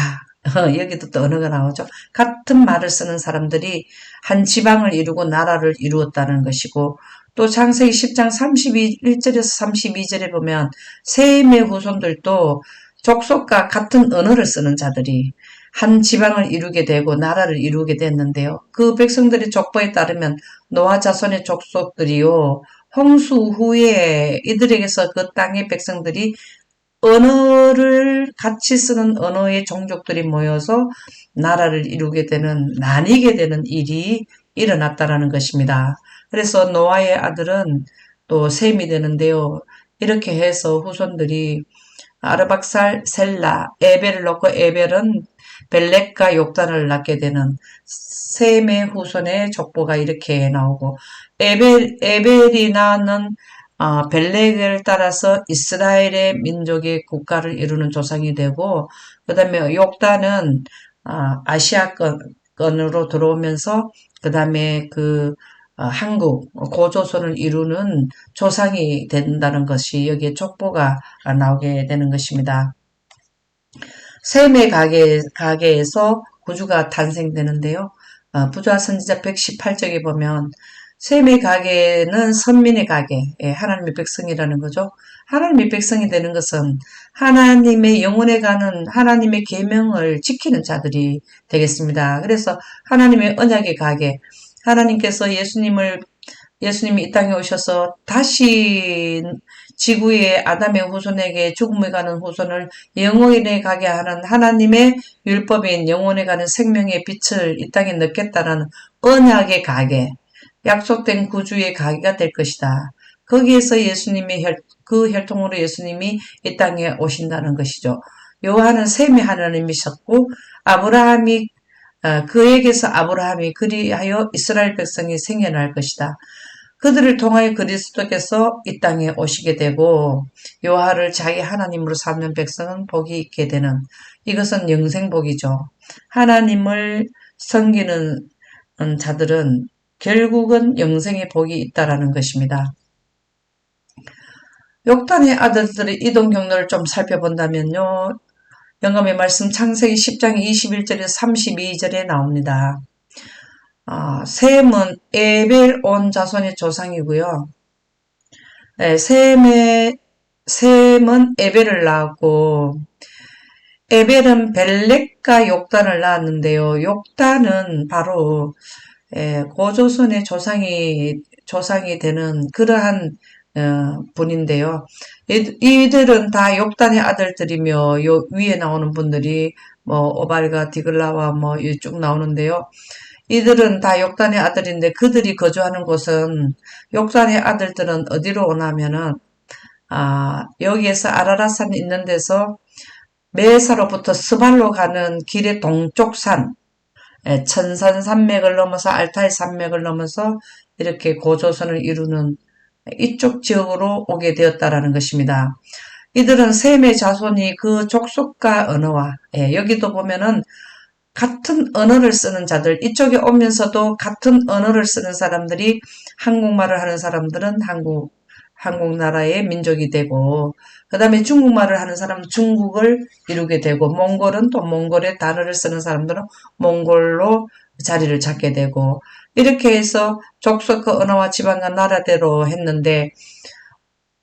여기도 또 언어가 나오죠. 같은 말을 쓰는 사람들이 한 지방을 이루고 나라를 이루었다는 것이고 또 창세기 10장 31절에서 32절에 보면 셈의 후손들도 족속과 같은 언어를 쓰는 자들이 한 지방을 이루게 되고 나라를 이루게 됐는데요. 그 백성들의 족보에 따르면 노아 자손의 족속들이요. 홍수 후에 이들에게서 그 땅의 백성들이 언어를 같이 쓰는 언어의 종족들이 모여서 나라를 이루게 되는 나뉘게 되는 일이 일어났다라는 것입니다. 그래서 노아의 아들은 또 셈이 되는데요. 이렇게 해서 후손들이 아르박살, 셀라, 에벨을 놓고 에벨은 벨렉과 욕단을 낳게 되는 셈의 후손의 족보가 이렇게 나오고 에벨이 낳는 벨렉을 따라서 이스라엘의 민족의 국가를 이루는 조상이 되고 그 다음에 욕단은 아시아권으로 들어오면서 그 다음에 한국 고조선을 이루는 조상이 된다는 것이 여기에 족보가 나오게 되는 것입니다. 셈의 가계에서 구주가 탄생되는데요. 부조와 선지자 118쪽에 보면 셈의 가계는 선민의 가계, 하나님의 백성이라는 거죠. 하나님의 백성이 되는 것은 하나님의 영혼에 가는 하나님의 계명을 지키는 자들이 되겠습니다. 그래서 하나님의 언약의 가계, 하나님께서 예수님이 이 땅에 오셔서 다시 지구의 아담의 후손에게 죽음에 가는 후손을 영원에 가게 하는 하나님의 율법인 영원에 가는 생명의 빛을 이 땅에 넣겠다는 언약의 가계, 약속된 구주의 가계가 될 것이다. 거기에서 그 혈통으로 예수님이 이 땅에 오신다는 것이죠. 요한은 셈의 하나님이셨고 그에게서 아브라함이 그리하여 이스라엘 백성이 생겨날 것이다. 그들을 통하여 그리스도께서 이 땅에 오시게 되고 여호와를 자기 하나님으로 삼는 백성은 복이 있게 되는 이것은 영생복이죠. 하나님을 섬기는 자들은 결국은 영생의 복이 있다라는 것입니다. 욕단의 아들들의 이동 경로를 좀 살펴본다면요. 영감의 말씀 창세기 10장 21절에서 32절에 나옵니다. 셈은 에벨 온 자손의 조상이고요. 네, 셈은 에벨을 낳았고 에벨은 벨렉과 욕단을 낳았는데요. 욕단은 바로 고조선의 조상이 되는 그러한 분인데요. 이들은 다 욕단의 아들들이며 요 위에 나오는 분들이 오발과 디글라와 쭉 나오는데요. 이들은 다 욕단의 아들인데 그들이 거주하는 곳은 욕단의 아들들은 어디로 오냐면은 여기에서 아라랏산이 있는 데서 메사로부터 스발로 가는 길의 동쪽 산, 천산 산맥을 넘어서 알타이 산맥을 넘어서 이렇게 고조선을 이루는 이쪽 지역으로 오게 되었다라는 것입니다. 이들은 셈의 자손이 그 족속과 언어와 여기도 보면은 같은 언어를 쓰는 자들, 이쪽에 오면서도 같은 언어를 쓰는 사람들이 한국말을 하는 사람들은 한국 나라의 민족이 되고 그 다음에 중국말을 하는 사람은 중국을 이루게 되고 몽골은 또 몽골의 단어를 쓰는 사람들은 몽골로 자리를 잡게 되고 이렇게 해서 족속과 언어와 지방과 나라대로 했는데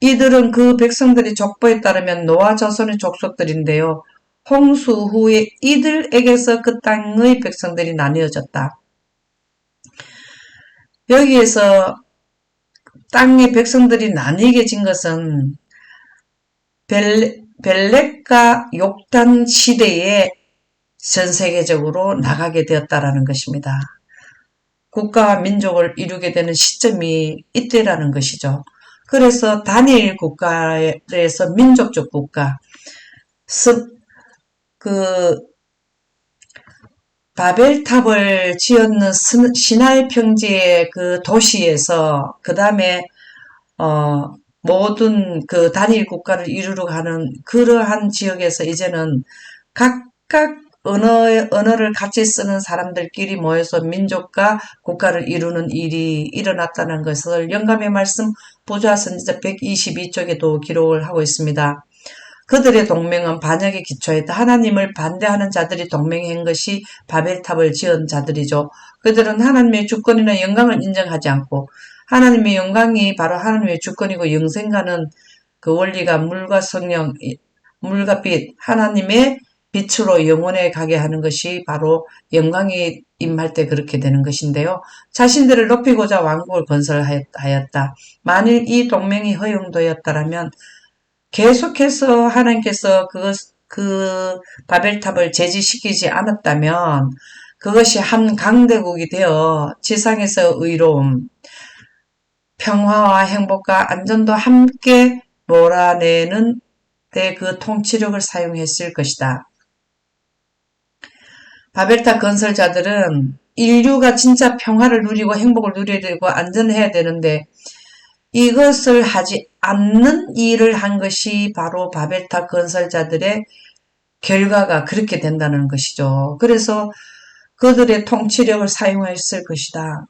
이들은 그 백성들이 족보에 따르면 노아 자손의 족속들인데요. 홍수 후에 이들에게서 그 땅의 백성들이 나뉘어졌다. 여기에서 땅의 백성들이 나뉘게 진 것은 벨렉과 욕단 시대에 전 세계적으로 나가게 되었다라는 것입니다. 국가와 민족을 이루게 되는 시점이 이때라는 것이죠. 그래서 단일 국가에서 민족적 국가, 그 바벨탑을 지었는 시나이 평지의 그 도시에서 그 다음에 모든 그 단일 국가를 이루러 가는 그러한 지역에서 이제는 각각 언어를 같이 쓰는 사람들끼리 모여서 민족과 국가를 이루는 일이 일어났다는 것을 영감의 말씀 보좌 선지자 122쪽에도 기록을 하고 있습니다. 그들의 동맹은 반역에 기초했다. 하나님을 반대하는 자들이 동맹한 것이 바벨탑을 지은 자들이죠. 그들은 하나님의 주권이나 영광을 인정하지 않고 하나님의 영광이 바로 하나님의 주권이고 영생가는 그 원리가 물과 성령, 물과 빛, 하나님의 빛으로 영원에 가게 하는 것이 바로 영광이 임할 때 그렇게 되는 것인데요. 자신들을 높이고자 왕국을 건설하였다. 만일 이 동맹이 허용되었다면 계속해서 하나님께서 그 바벨탑을 제지시키지 않았다면 그것이 한 강대국이 되어 지상에서 의로움, 평화와 행복과 안전도 함께 몰아내는 때 그 통치력을 사용했을 것이다. 바벨탑 건설자들은 인류가 진짜 평화를 누리고 행복을 누려야 되고 안전해야 되는데 이것을 하지 않는 일을 한 것이 바로 바벨탑 건설자들의 결과가 그렇게 된다는 것이죠. 그래서 그들의 통치력을 사용했을 것이다.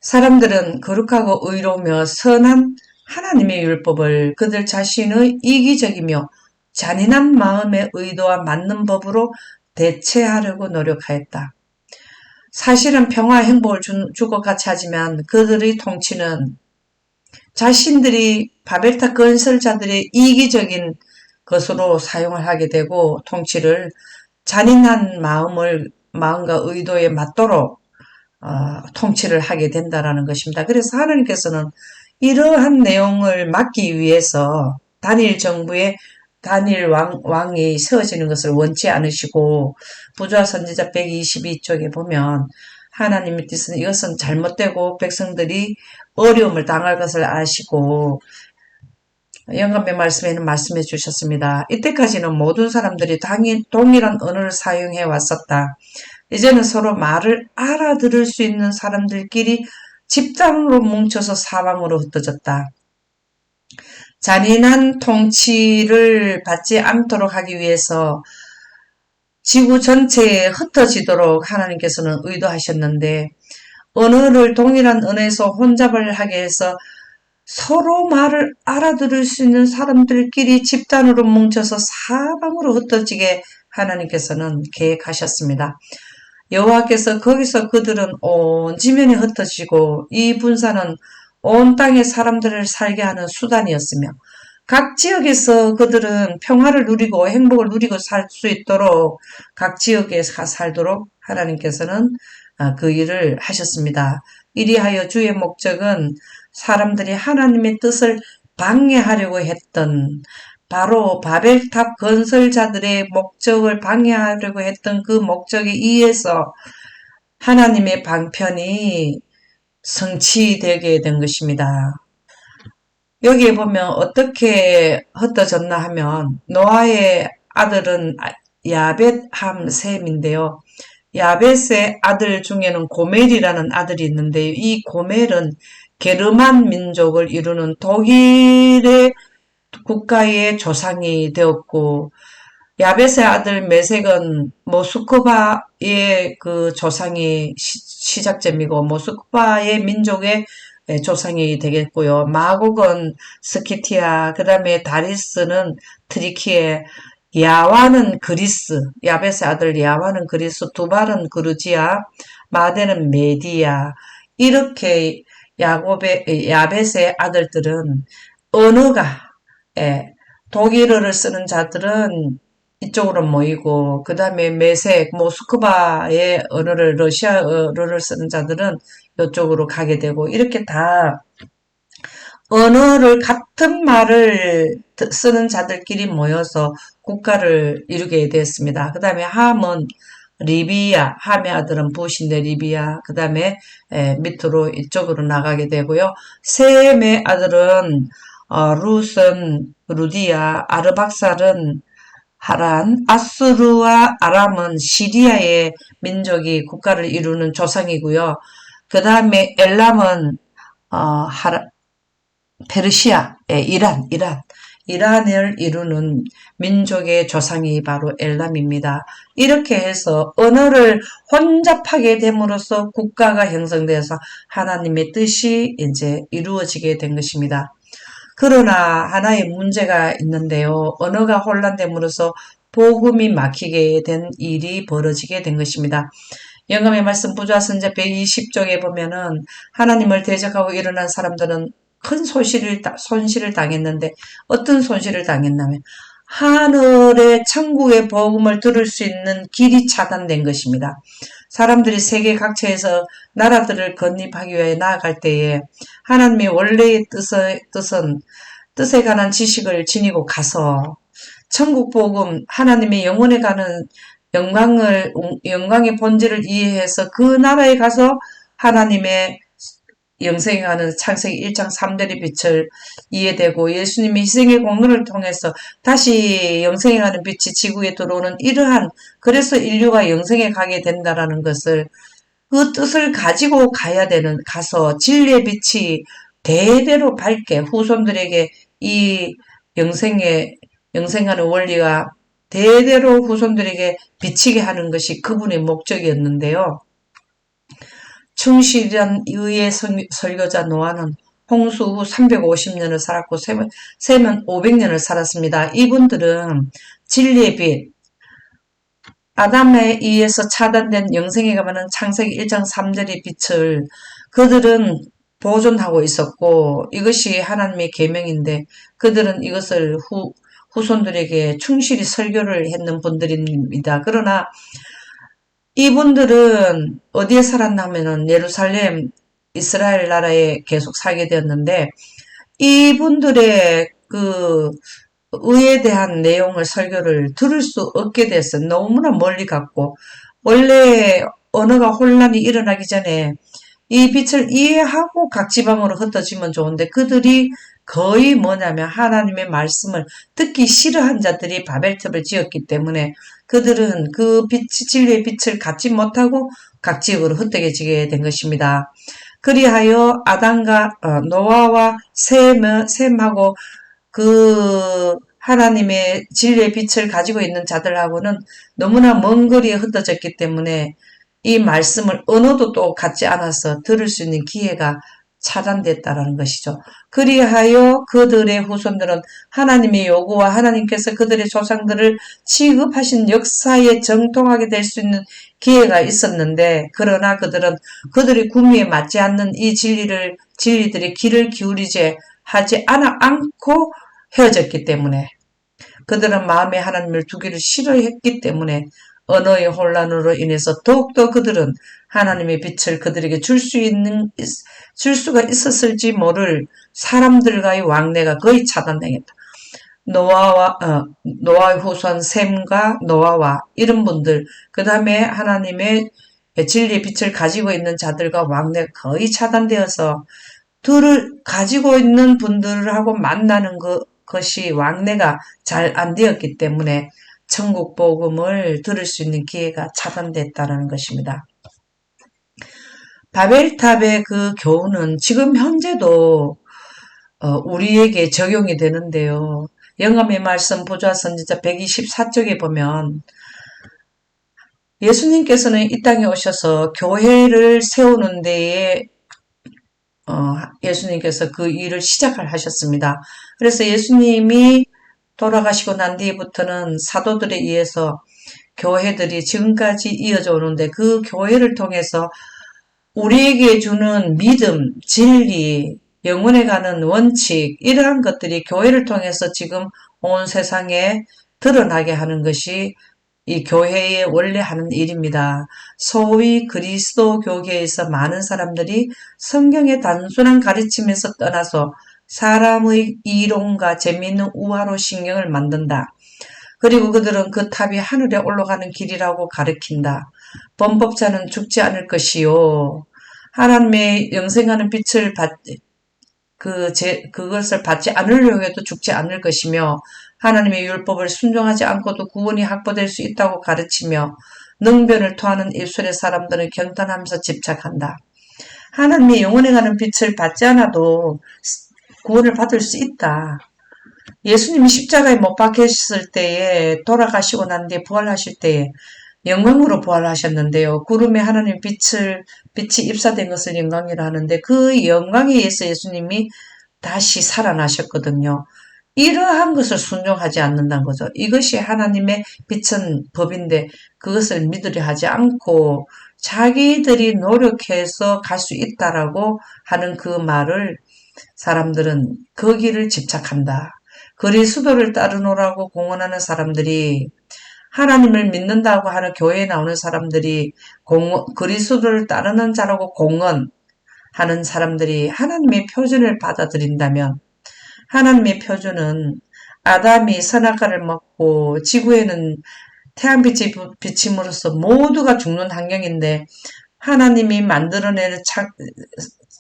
사람들은 거룩하고 의로우며 선한 하나님의 율법을 그들 자신의 이기적이며 잔인한 마음의 의도와 맞는 법으로 대체하려고 노력하였다. 사실은 평화와 행복을 줄 것 같이 하지만 그들의 통치는 자신들이 바벨탑 건설자들의 이기적인 것으로 사용을 하게 되고 통치를 잔인한 마음과 의도에 맞도록 통치를 하게 된다라는 것입니다. 그래서 하나님께서는 이러한 내용을 막기 위해서 단일 정부의 단일 왕이 세워지는 것을 원치 않으시고 부조화 선지자 122쪽에 보면 하나님의 뜻은 이것은 잘못되고 백성들이 어려움을 당할 것을 아시고 영감의 말씀에는 말씀해 주셨습니다. 이때까지는 모든 사람들이 동일한 언어를 사용해 왔었다. 이제는 서로 말을 알아들을 수 있는 사람들끼리 집단으로 뭉쳐서 사방으로 흩어졌다. 잔인한 통치를 받지 않도록 하기 위해서 지구 전체에 흩어지도록 하나님께서는 의도하셨는데 언어를 동일한 언어에서 혼잡을 하게 해서 서로 말을 알아들을 수 있는 사람들끼리 집단으로 뭉쳐서 사방으로 흩어지게 하나님께서는 계획하셨습니다. 여호와께서 거기서 그들은 온 지면에 흩어지고 이 분산은 온 땅의 사람들을 살게 하는 수단이었으며 각 지역에서 그들은 평화를 누리고 행복을 누리고 살 수 있도록 각 지역에 살도록 하나님께서는 그 일을 하셨습니다. 이리하여 주의 목적은 사람들이 하나님의 뜻을 방해하려고 했던 바로 바벨탑 건설자들의 목적을 방해하려고 했던 그 목적에 의해서 하나님의 방편이 성취되게 된 것입니다. 여기에 보면 어떻게 흩어졌나 하면 노아의 아들은 야벳 함 셈인데요. 야벳의 아들 중에는 고멜이라는 아들이 있는데 이 고멜은 게르만 민족을 이루는 독일의 국가의 조상이 되었고 야벳의 아들 메색은 모스크바의 그 조상이 시작점이고 모스크바의 민족의 조상이 되겠고요. 마곡은 스키티아, 그 다음에 다리스는 트리키에, 야와는 그리스, 야벳의 아들 야와는 그리스, 두발은 그루지아, 마데는 메디아. 이렇게 야벳의 아들들은 언어가 독일어를 쓰는 자들은 이쪽으로 모이고 그 다음에 메색, 모스크바의 언어를 러시아어를 쓰는 자들은 이쪽으로 가게 되고 이렇게 다 언어를 같은 말을 쓰는 자들끼리 모여서 국가를 이루게 되었습니다. 그 다음에 함은 리비아, 함의 아들은 붓인데 리비아, 그 다음에 밑으로 이쪽으로 나가게 되고요. 셈의 아들은 룻은 루디아, 아르박살은 하란, 아수르와 아람은 시리아의 민족이 국가를 이루는 조상이고요. 그 다음에 엘람은 페르시아, 이란을 이루는 민족의 조상이 바로 엘람입니다. 이렇게 해서 언어를 혼잡하게 됨으로써 국가가 형성되어서 하나님의 뜻이 이제 이루어지게 된 것입니다. 그러나 하나의 문제가 있는데요. 언어가 혼란됨으로써 복음이 막히게 된 일이 벌어지게 된 것입니다. 영감의 말씀 부좌선자 120쪽에 보면은 하나님을 대적하고 일어난 사람들은 큰 손실을 당했는데 어떤 손실을 당했냐면 하늘의 천국의 복음을 들을 수 있는 길이 차단된 것입니다. 사람들이 세계 각처에서 나라들을 건립하기 위해 나아갈 때에 하나님의 원래의 뜻에 관한 지식을 지니고 가서 천국 복음, 하나님의 영혼에 가는 영광의 본질을 이해해서 그 나라에 가서 하나님의 영생에 가는 창세기 1장 3절의 빛을 이해되고 예수님의 희생의 공로를 통해서 다시 영생에 가는 빛이 지구에 들어오는 이러한 그래서 인류가 영생에 가게 된다라는 것을 그 뜻을 가지고 가서 진리의 빛이 대대로 밝게 후손들에게 이 영생하는 원리가 대대로 후손들에게 비치게 하는 것이 그분의 목적이었는데요. 충실한 의의 설교자 노아는 홍수 후 350년을 살았고 셈은 500년을 살았습니다. 이분들은 진리의 빛, 아담에 의해서 차단된 영생에 가면은 창세기 1장 3절의 빛을 그들은 보존하고 있었고 이것이 하나님의 계명인데 그들은 이것을 후손들에게 충실히 설교를 했는 분들입니다. 그러나 이분들은 어디에 살았냐면은 예루살렘 이스라엘 나라에 계속 살게 되었는데 이분들의 그 의에 대한 내용을 설교를 들을 수 없게 됐어요. 너무나 멀리 갔고 원래 언어가 혼란이 일어나기 전에 이 빛을 이해하고 각 지방으로 흩어지면 좋은데 그들이 거의 뭐냐면 하나님의 말씀을 듣기 싫어한 자들이 바벨탑을 지었기 때문에 그들은 그 진리의 빛을 갖지 못하고 각 지역으로 흩어지게 된 것입니다. 그리하여 아담과 노아와 셈하고 그 하나님의 진리의 빛을 가지고 있는 자들하고는 너무나 먼 거리에 흩어졌기 때문에 이 말씀을 언어도 또 같지 않아서 들을 수 있는 기회가 차단됐다라는 것이죠. 그리하여 그들의 후손들은 하나님의 요구와 하나님께서 그들의 조상들을 취급하신 역사에 정통하게 될 수 있는 기회가 있었는데 그러나 그들은 그들의 구미에 맞지 않는 이 진리들의 귀를 기울이지 하지 않고 헤어졌기 때문에 그들은 마음에 하나님을 두기를 싫어했기 때문에 언어의 혼란으로 인해서 더욱더 그들은 하나님의 빛을 그들에게 줄 수가 있었을지 모를 사람들과의 왕래가 거의 차단당했다. 노아의 후손 셈과 노아와 이런 분들, 그 다음에 하나님의 진리의 빛을 가지고 있는 자들과 왕래가 거의 차단되어서 둘을 가지고 있는 분들하고 만나는 것이 왕래가 잘 안 되었기 때문에 천국 복음을 들을 수 있는 기회가 차단됐다는 것입니다. 바벨탑의 그 교훈은 지금 현재도 우리에게 적용이 되는데요. 영감의 말씀 보좌 선지자 124쪽에 보면 예수님께서는 이 땅에 오셔서 교회를 세우는 데에 예수님께서 그 일을 하셨습니다. 그래서 예수님이 돌아가시고 난 뒤부터는 사도들에 의해서 교회들이 지금까지 이어져 오는데 그 교회를 통해서 우리에게 주는 믿음, 진리, 영혼에 가는 원칙 이러한 것들이 교회를 통해서 지금 온 세상에 드러나게 하는 것이 이 교회의 원래 하는 일입니다. 소위 그리스도 교계에서 많은 사람들이 성경의 단순한 가르침에서 떠나서 사람의 이론과 재미있는 우화로 신경을 만든다. 그리고 그들은 그 탑이 하늘에 올라가는 길이라고 가르친다. 범법자는 죽지 않을 것이요. 하나님의 영생하는 빛을 그것을 받지 않으려고 해도 죽지 않을 것이며, 하나님의 율법을 순종하지 않고도 구원이 확보될 수 있다고 가르치며, 능변을 토하는 입술의 사람들은 경탄하면서 집착한다. 하나님의 영원에 가는 빛을 받지 않아도 구원을 받을 수 있다. 예수님이 십자가에 못 박혔을 때에, 돌아가시고 난 뒤에 부활하실 때에 영광으로 부활하셨는데요. 구름에 하나님 빛이 입사된 것을 영광이라 하는데, 그 영광에 의해서 예수님이 다시 살아나셨거든요. 이러한 것을 순종하지 않는다는 거죠. 이것이 하나님의 빛은 법인데, 그것을 믿으려 하지 않고 자기들이 노력해서 갈 수 있다라고 하는 그 말을, 사람들은 거기를 집착한다. 그리스도를 따르노라고 공언하는 사람들이, 하나님을 믿는다고 하는 교회에 나오는 사람들이 그리스도를 따르는 자라고 공언하는 사람들이 하나님의 표준을 받아들인다면, 하나님의 표준은 아담이 선악과를 먹고 지구에는 태양빛이 비침으로써 모두가 죽는 환경인데, 하나님이 만들어내는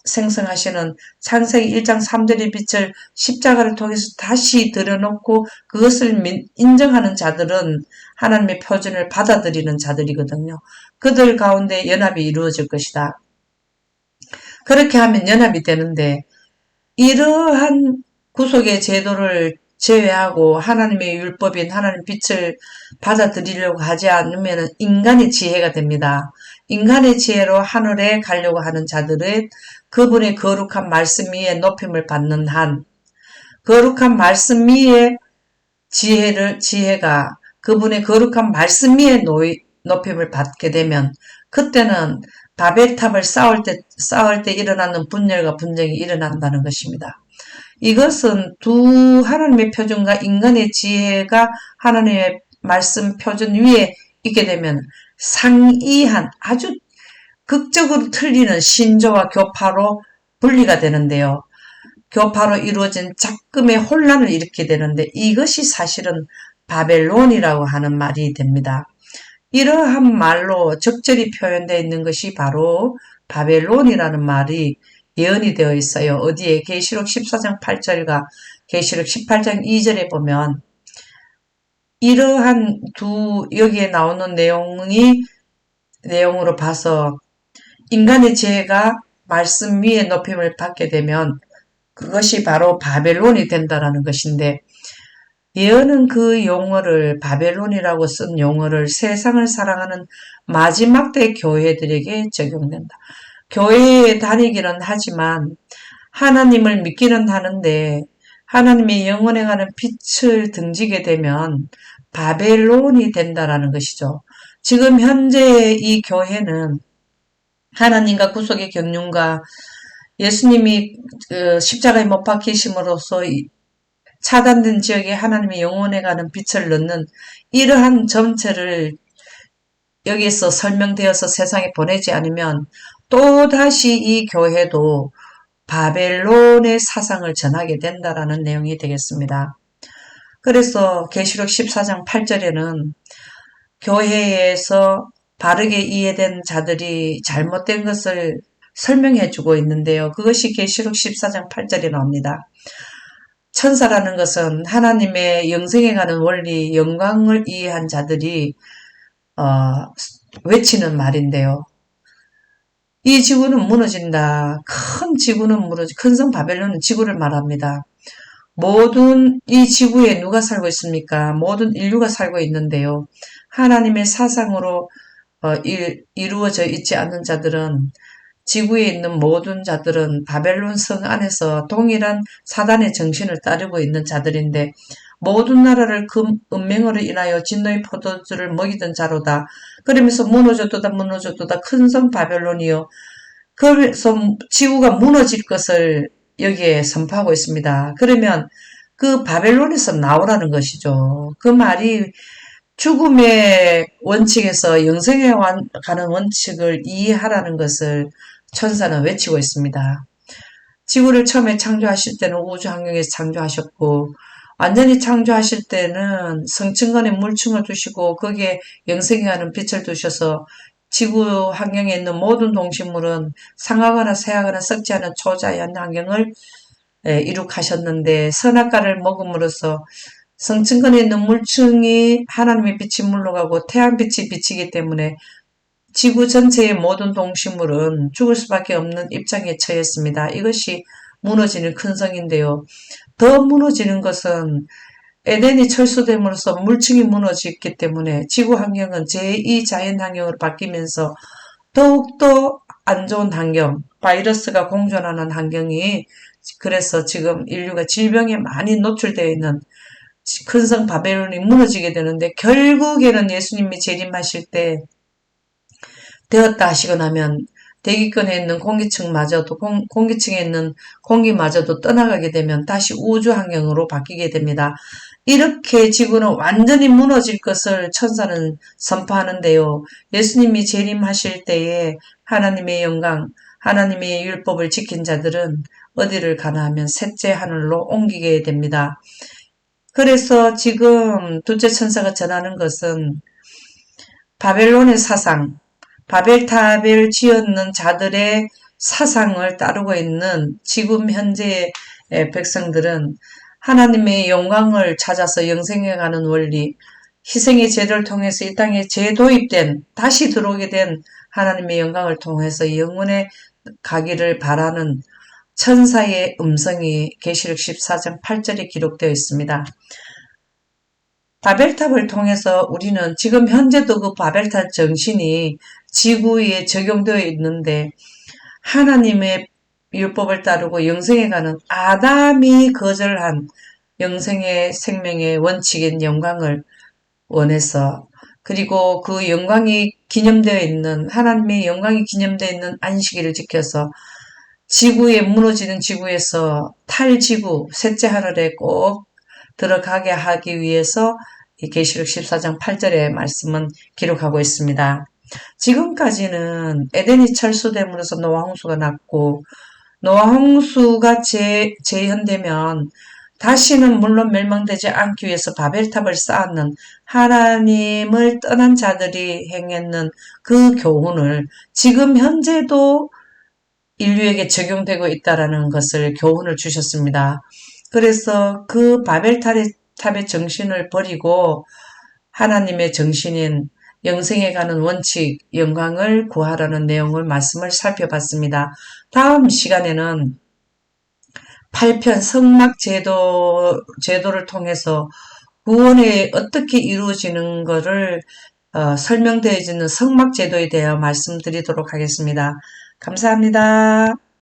생성하시는 창세기 1장 3절의 빛을 십자가를 통해서 다시 들여놓고 그것을 인정하는 자들은 하나님의 표준을 받아들이는 자들이거든요. 그들 가운데 연합이 이루어질 것이다. 그렇게 하면 연합이 되는데, 이러한 구속의 제도를 제외하고 하나님의 율법인 하나님 빛을 받아들이려고 하지 않으면 인간의 지혜가 됩니다. 인간의 지혜로 하늘에 가려고 하는 자들은 그분의 거룩한 말씀 위에 높임을 받는 한, 거룩한 말씀 위에 지혜가 그분의 거룩한 말씀 위에 높임을 받게 되면, 그때는 바벨탑을 쌓을 때 일어나는 분열과 분쟁이 일어난다는 것입니다. 이것은 두 하나님의 표준과 인간의 지혜가 하나님의 말씀 표준 위에 있게 되면 상이한 아주 극적으로 틀리는 신조와 교파로 분리가 되는데요. 교파로 이루어진 작금의 혼란을 일으키게 되는데, 이것이 사실은 바벨론이라고 하는 말이 됩니다. 이러한 말로 적절히 표현되어 있는 것이 바로 바벨론이라는 말이 예언이 되어 있어요. 어디에? 계시록 14장 8절과 계시록 18장 2절에 보면 이러한 여기에 나오는 내용으로 봐서 인간의 지혜가 말씀 위에 높임을 받게 되면 그것이 바로 바벨론이 된다라는 것인데, 예언은 그 용어를, 바벨론이라고 쓴 용어를 세상을 사랑하는 마지막 때 교회들에게 적용된다. 교회에 다니기는 하지만 하나님을 믿기는 하는데, 하나님의 영원에 가는 빛을 등지게 되면 바벨론이 된다라는 것이죠. 지금 현재 이 교회는 하나님과 구속의 경륜과 예수님이 십자가에 못 박히심으로써 차단된 지역에 하나님의 영원에 가는 빛을 넣는 이러한 전체를 여기서 설명되어서 세상에 보내지 않으면 또다시 이 교회도 바벨론의 사상을 전하게 된다라는 내용이 되겠습니다. 그래서 계시록 14장 8절에는 교회에서 바르게 이해된 자들이 잘못된 것을 설명해 주고 있는데요. 그것이 계시록 14장 8절에 나옵니다. 천사라는 것은 하나님의 영생에 가는 원리, 영광을 이해한 자들이 외치는 말인데요. 이 지구는 무너진다. 큰 성 바벨론은 지구를 말합니다. 모든 이 지구에 누가 살고 있습니까? 모든 인류가 살고 있는데요. 하나님의 사상으로 이루어져 있지 않는 자들은, 지구에 있는 모든 자들은 바벨론 성 안에서 동일한 사단의 정신을 따르고 있는 자들인데, 모든 나라를 그 은명으로 인하여 진노의 포도주를 먹이던 자로다. 그러면서 무너졌도다 큰 성 바벨론이요. 그래서 지구가 무너질 것을 여기에 선포하고 있습니다. 그러면 그 바벨론에서 나오라는 것이죠. 그 말이 죽음의 원칙에서 영생에 가는 원칙을 이해하라는 것을 천사는 외치고 있습니다. 지구를 처음에 창조하실 때는 우주 환경에서 창조하셨고, 완전히 창조하실 때는 성층권에 물층을 두시고 거기에 영생이 가는 빛을 두셔서 지구 환경에 있는 모든 동식물은 상하거나 쇠하거나 썩지 않은 초자연 환경을 이룩하셨는데, 선악과를 먹음으로써 성층권에 있는 물층이 하나님의 빛이 물러가고 태양빛이 비치기 때문에 지구 전체의 모든 동식물은 죽을 수밖에 없는 입장에 처했습니다. 이것이 무너지는 큰 성인데요. 더 무너지는 것은 에덴이 철수됨으로써 물층이 무너졌기 때문에 지구 환경은 제2 자연 환경으로 바뀌면서 더욱더 안 좋은 환경, 바이러스가 공존하는 환경이, 그래서 지금 인류가 질병에 많이 노출되어 있는 큰 성 바벨론이 무너지게 되는데, 결국에는 예수님이 재림하실 때 되었다 하시고 나면 대기권에 있는 공기층마저도 공기층에 있는 공기마저도 떠나가게 되면 다시 우주 환경으로 바뀌게 됩니다. 이렇게 지구는 완전히 무너질 것을 천사는 선포하는데요. 예수님이 재림하실 때에 하나님의 영광, 하나님의 율법을 지킨 자들은 어디를 가나 하면 셋째 하늘로 옮기게 됩니다. 그래서 지금 둘째 천사가 전하는 것은 바벨론의 사상, 바벨탑을 지었는 자들의 사상을 따르고 있는 지금 현재의 백성들은 하나님의 영광을 찾아서 영생에 가는 원리, 희생의 제도를 통해서 이 땅에 재도입된, 다시 들어오게 된 하나님의 영광을 통해서 영원에 가기를 바라는 천사의 음성이 계시록 14장 8절에 기록되어 있습니다. 바벨탑을 통해서 우리는 지금 현재도 그 바벨탑 정신이 지구에 적용되어 있는데, 하나님의 율법을 따르고 영생에 가는 아담이 거절한 영생의 생명의 원칙인 영광을 원해서, 그리고 그 영광이 기념되어 있는, 하나님의 영광이 기념되어 있는 안식일을 지켜서 지구에 무너지는 지구에서 탈지구, 셋째 하늘에 꼭 들어가게 하기 위해서 이 계시록 14장 8절의 말씀은 기록하고 있습니다. 지금까지는 에덴이 철수됨으로써 노아 홍수가 났고, 노아 홍수가 재현되면 다시는 물론 멸망되지 않기 위해서 바벨탑을 쌓았는 하나님을 떠난 자들이 행했는 그 교훈을 지금 현재도 인류에게 적용되고 있다는 것을 교훈을 주셨습니다. 그래서 그 바벨탑의 정신을 버리고 하나님의 정신인 영생에 가는 원칙, 영광을 구하라는 내용을 말씀을 살펴봤습니다. 다음 시간에는 8편 성막 제도를 통해서 구원이 어떻게 이루어지는 것을 설명되어 있는 성막 제도에 대해 말씀드리도록 하겠습니다. 감사합니다.